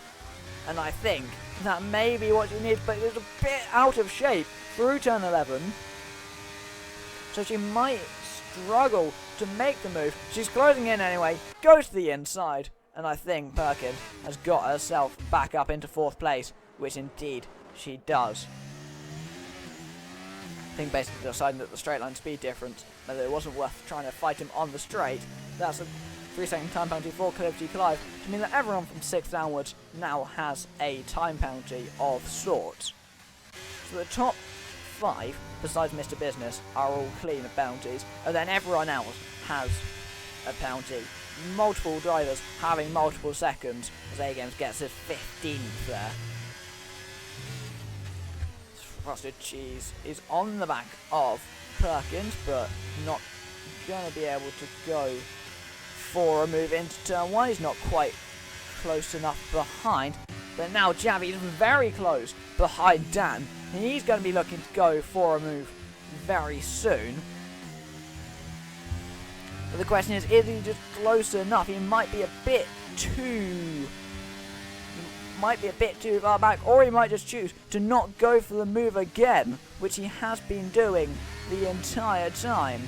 And I think that may be what she needs, but it's a bit out of shape through turn 11. So she might struggle to make the move. She's closing in anyway, goes to the inside, and I think Perkins has got herself back up into 4th place, which indeed she does. I think basically deciding that the straight line speed difference, that it wasn't worth trying to fight him on the straight. That's a 3-second time penalty for Cliff Clive, to mean that everyone from 6th downwards now has a time penalty of sorts. So the top 5, besides Mr. Business, are all clean of penalties, and then everyone else has a penalty. Multiple drivers having multiple seconds, as A-Games gets his 15th there. Frosted Cheese is on the back of Perkins, but not going to be able to go for a move into turn 1. He's not quite close enough behind. But now Javi is very close behind Dan. And he's going to be looking to go for a move very soon. But the question is he just close enough? He might be a bit too far back, or he might just choose to not go for the move again, which he has been doing the entire time.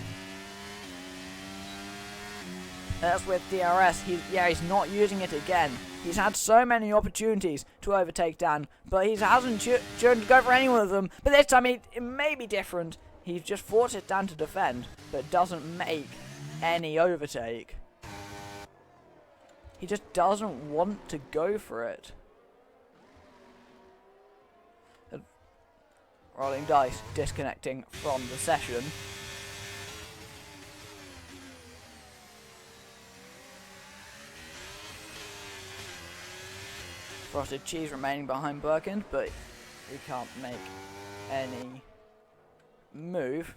As with DRS, he's not using it again. He's had so many opportunities to overtake Dan, but he hasn't chosen to go for any one of them. But this time it may be different. He's just forces Dan to defend, but doesn't make any overtake. He just doesn't want to go for it. Rolling dice, disconnecting from the session. Frosted Cheese remaining behind Birkin, but he can't make any move.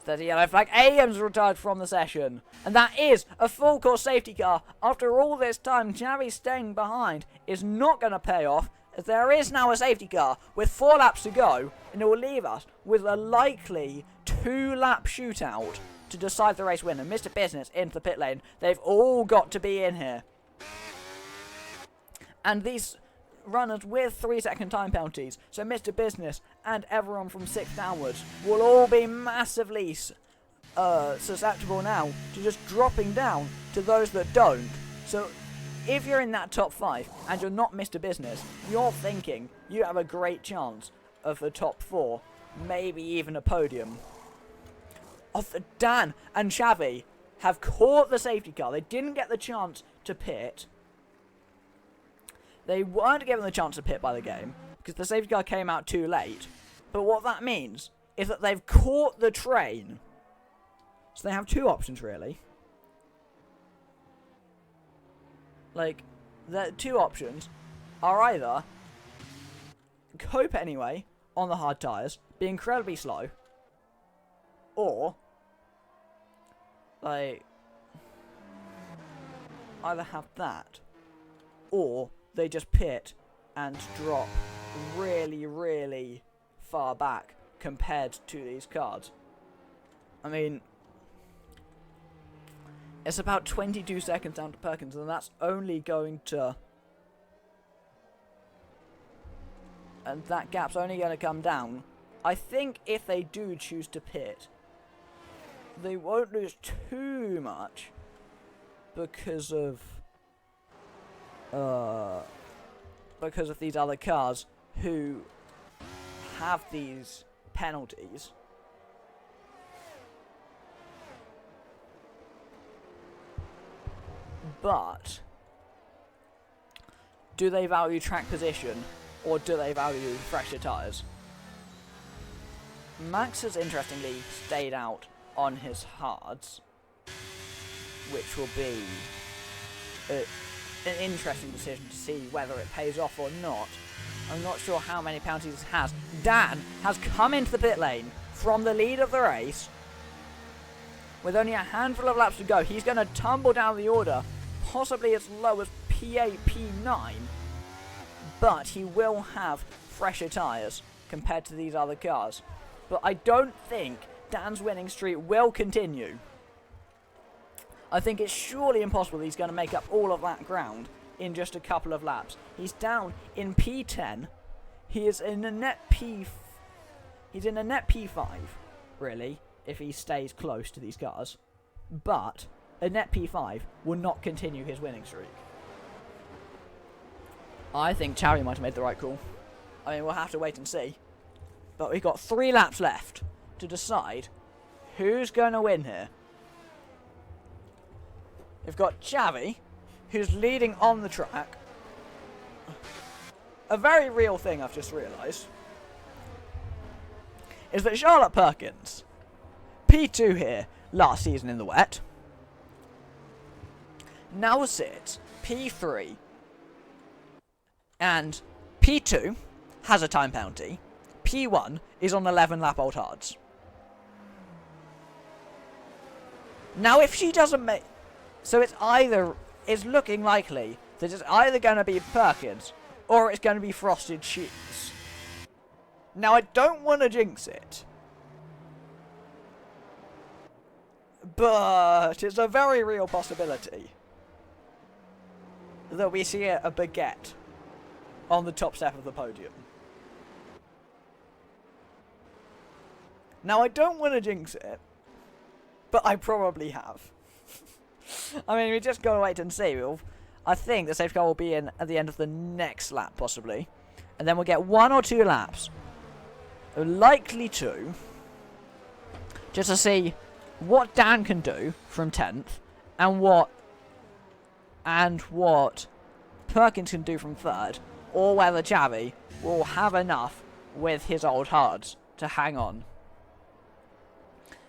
There's a yellow flag. Abrams retired from the session. And that is a full course safety car. After all this time, Javi staying behind is not going to pay off, as there is now a safety car with 4 laps to go, and it will leave us with a likely 2-lap shootout to decide the race winner. Mr. Business into the pit lane. They've all got to be in here. And these runners with 3-second time penalties, so Mr. Business and everyone from 6th downwards, will all be massively susceptible now to just dropping down to those that don't. So if you're in that top 5 and you're not Mr. Business, you're thinking you have a great chance of the top 4, maybe even a podium. Dan and Xavi have caught the safety car. They didn't get the chance to pit. They weren't given the chance to pit by the game because the safety car came out too late. But what that means is that they've caught the train. So they have 2 options, really. Like, the 2 options are either cope anyway on the hard tyres, be incredibly slow, or like either have that, or they just pit and drop really, really far back compared to these cars. I mean, it's about 22 seconds down to Perkins, and that's only going to... And that gap's only going to come down. I think if they do choose to pit, they won't lose too much because of these other cars who have these penalties. But do they value track position or do they value fresher tyres? Max has interestingly stayed out on his hards, which will be an interesting decision to see whether it pays off or not. I'm not sure how many penalties it has. Dan has come into the pit lane from the lead of the race with only a handful of laps to go. He's going to tumble down the order, possibly as low as P8, P9, but he will have fresher tyres compared to these other cars. But I don't think Dan's winning streak will continue. I think it's surely impossible he's going to make up all of that ground in just a couple of laps. He's down in P10. He is in a net He's in a net P5, really, if he stays close to these cars. But a net P5 will not continue his winning streak. I think Charlie might have made the right call. I mean, we'll have to wait and see. But we've got 3 laps left to decide who's going to win here. We've got Xavi, who's leading on the track. A very real thing I've just realised is that Charlotte Perkins, P2 here, last season in the wet, now sits P3, and P2 has a time penalty. P1 is on 11 lap old hards. Now, if she doesn't make... So it's looking likely that it's either going to be Perkins or it's going to be Frosted Cheese. Now, I don't want to jinx it, but it's a very real possibility that we see a baguette on the top step of the podium. Now, I don't want to jinx it, but I probably have. I mean, we just gotta wait and see. I think the safety car will be in at the end of the next lap, possibly. And then we'll get 1 or 2 laps. Likely 2. Just to see what Dan can do from 10th. And what Perkins can do from 3rd. Or whether Javi will have enough with his old hards to hang on.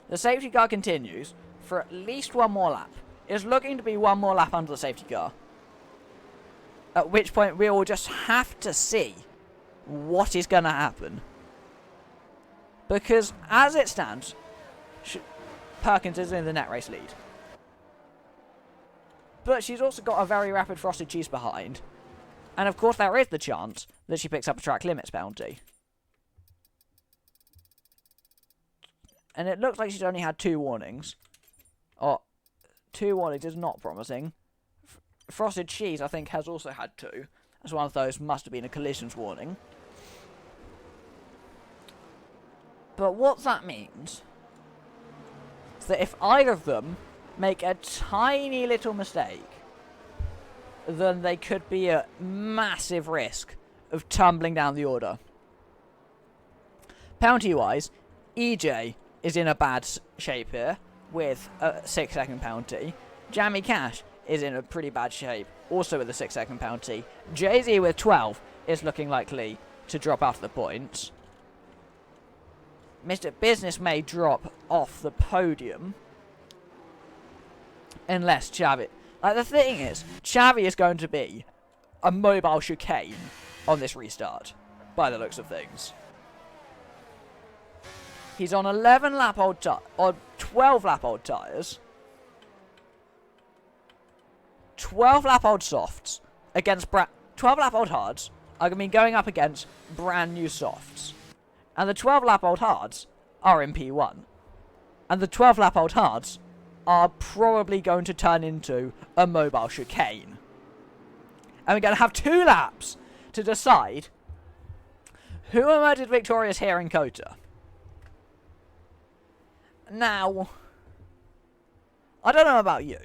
The safety car continues for at least 1 more lap. It's looking to be 1 more lap under the safety car. At which point we will just have to see what is going to happen. Because as it stands, Perkins is in the net race lead. But she's also got a very rapid Frosted Cheese behind. And of course there is the chance that she picks up a track limits penalty. And it looks like she's only had 2 warnings. 2 warnings is not promising. Frosted Cheese, I think, has also had 2. As one of those must have been a collisions warning. But what that means is that if either of them make a tiny little mistake, then they could be at massive risk of tumbling down the order. Penalty-wise, EJ is in a bad shape here, with a 6-second penalty. Jamie Cash is in a pretty bad shape, also with a 6-second penalty. Jay-Z with 12 is looking likely to drop out of the points. Mr. Business may drop off the podium. Unless Chavi... Like, the thing is, Chavi is going to be a mobile chicane on this restart, by the looks of things. He's on 11 lap old or 12 lap old tyres. 12 lap old softs against 12 lap old hards are going to be going up against brand new softs. And the 12 lap old hards are in P1. And the 12 lap old hards are probably going to turn into a mobile chicane. And we're going to have 2 laps to decide who emerged victorious here in Kota. Now, I don't know about you,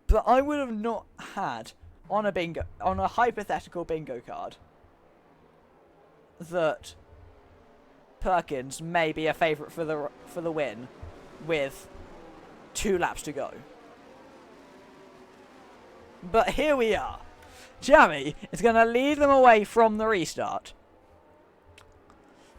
but I would have not had on a hypothetical bingo card that Perkins may be a favourite for the win with 2 laps to go. But here we are. Jamie is going to lead them away from the restart.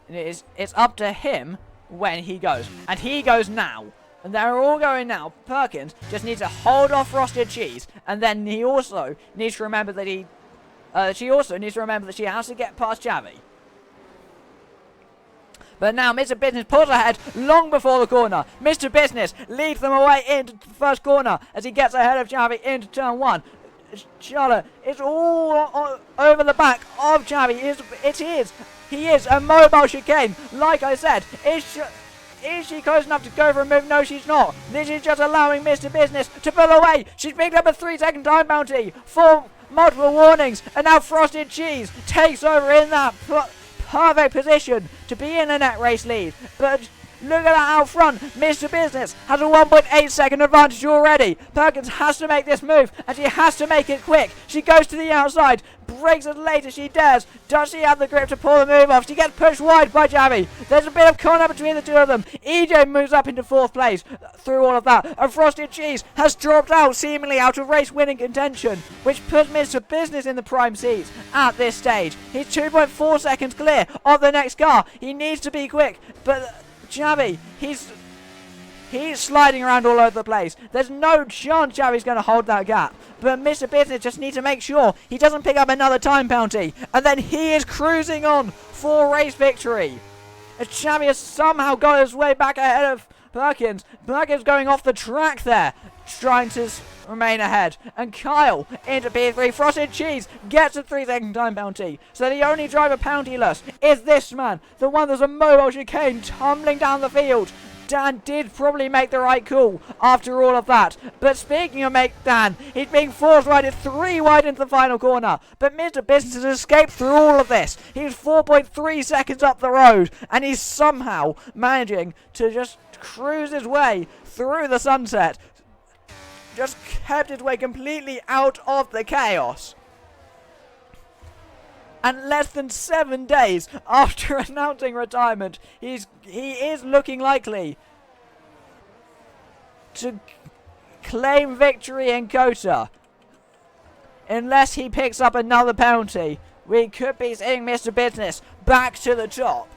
And it's up to him when he goes. And he goes now. And they're all going now. Perkins just needs to hold off Frosted Cheese. And then he also needs to remember that she also needs to remember that she has to get past Javi. But now Mr. Business pulls ahead long before the corner. Mr. Business leads them away into the first corner as he gets ahead of Javi into turn 1. Charlotte, it's all over the back of Javi. He is a mobile chicane. Like I said, is she close enough to go for a move? No, she's not. This is just allowing Mr. Business to pull away. She's picked up a 3-second time bounty for multiple warnings. And now Frosted Cheese takes over in that perfect position to be in a net race lead. But look at that out front. Mr. Business has a 1.8 second advantage already. Perkins has to make this move, and she has to make it quick. She goes to the outside, breaks as late as she dares. Does she have the grip to pull the move off? She gets pushed wide by Javi. There's a bit of corner between the two of them. EJ moves up into 4th place through all of that. And Frosted Cheese has dropped out, seemingly out of race winning contention, which puts Mr. Business in the prime seats at this stage. He's 2.4 seconds clear of the next car. He needs to be quick, but Javi, He's sliding around all over the place. There's no chance Xavi's going to hold that gap. But Mr. Business just needs to make sure he doesn't pick up another time penalty. And then he is cruising on for race victory. As Xavi has somehow got his way back ahead of Perkins. Perkins going off the track there, trying to remain ahead. And Kyle into P3. Frosted Cheese gets a 3-second time penalty. So the only driver penalty-less is this man, the one that's a mobile chicane tumbling down the field. Dan did probably make the right call after all of that. But speaking of make Dan, he's being force-righted 3 wide into the final corner. But Mr. Business has escaped through all of this. He's 4.3 seconds up the road. And he's somehow managing to just cruise his way through the sunset. Just kept his way completely out of the chaos. And less than 7 days after announcing retirement, he is looking likely to claim victory in Kota. Unless he picks up another penalty, we could be seeing Mr. Business back to the top.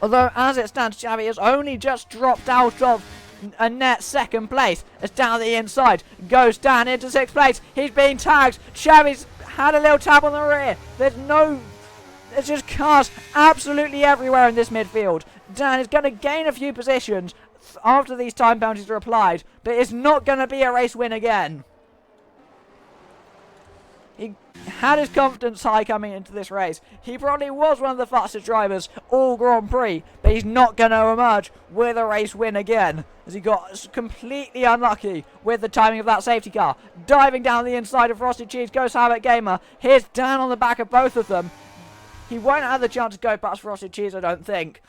Although, as it stands, Xavi has only just dropped out of a net second place. As down the inside goes Dan into 6th place. He's being tagged. Xavi's had a little tap on the rear. There's just cars absolutely everywhere in this midfield. Dan is going to gain a few positions after these time penalties are applied, but it's not going to be a race win again. He had his confidence high coming into this race. He probably was one of the fastest drivers all Grand Prix, but he's not going to emerge with a race win again, as he got completely unlucky with the timing of that safety car. Diving down the inside of Frosted Cheese goes Habit Gamer. Here's Dan on the back of both of them. He won't have the chance to go past Frosted Cheese, I don't think.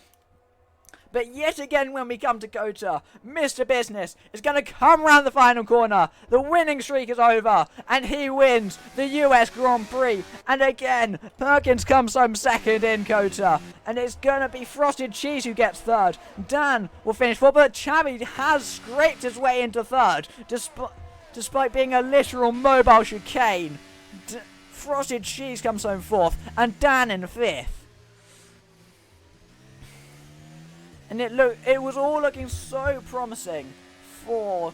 But yet again, when we come to Kota, Mr. Business is going to come round the final corner. The winning streak is over, and he wins the US Grand Prix. And again, Perkins comes home second in Kota, and it's going to be Frosted Cheese who gets third. Dan will finish fourth, but Xavi has scraped his way into third, despite being a literal mobile chicane. Frosted Cheese comes home fourth, and Dan in fifth. And it was all looking so promising for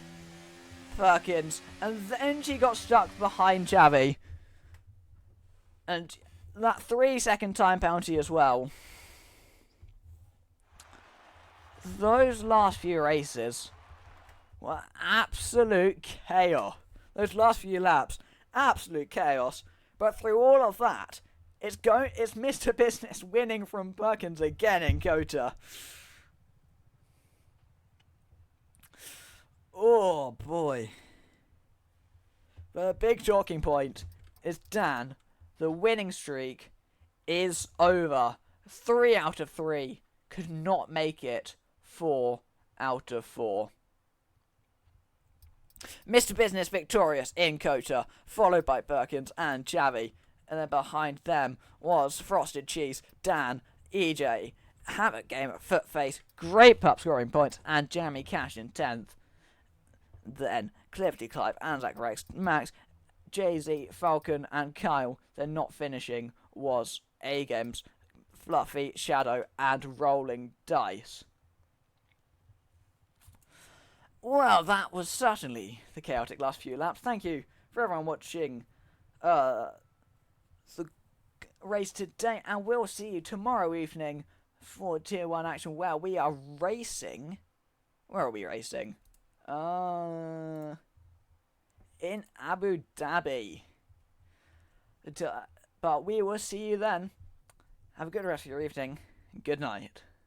Perkins. And then she got stuck behind Xavi. And that 3-second time penalty as well. Those last few races were absolute chaos. Those last few laps, absolute chaos. But through all of that, it's Mr. Business winning from Perkins again in Kota. Oh boy. The big talking point is Dan. The winning streak is over. 3 out of 3 could not make it 4 out of 4. Mr. Business victorious in Kota, followed by Perkins and Xavi. And then behind them was Frosted Cheese, Dan, EJ, Havoc Gamer, Footface, Great Pup scoring points, and Jeremy Cash in 10th. Then Clifty Clive, Anzac Rex, Max, Jay-Z, Falcon, and Kyle. Then not finishing was A-Games, Fluffy, Shadow, and Rolling Dice. Well, that was certainly the chaotic last few laps. Thank you for everyone watching the race today, and we'll see you tomorrow evening for Tier 1 action, where we are racing. Where are we racing? In Abu Dhabi. But we will see you then. Have a good rest of your evening. Good night.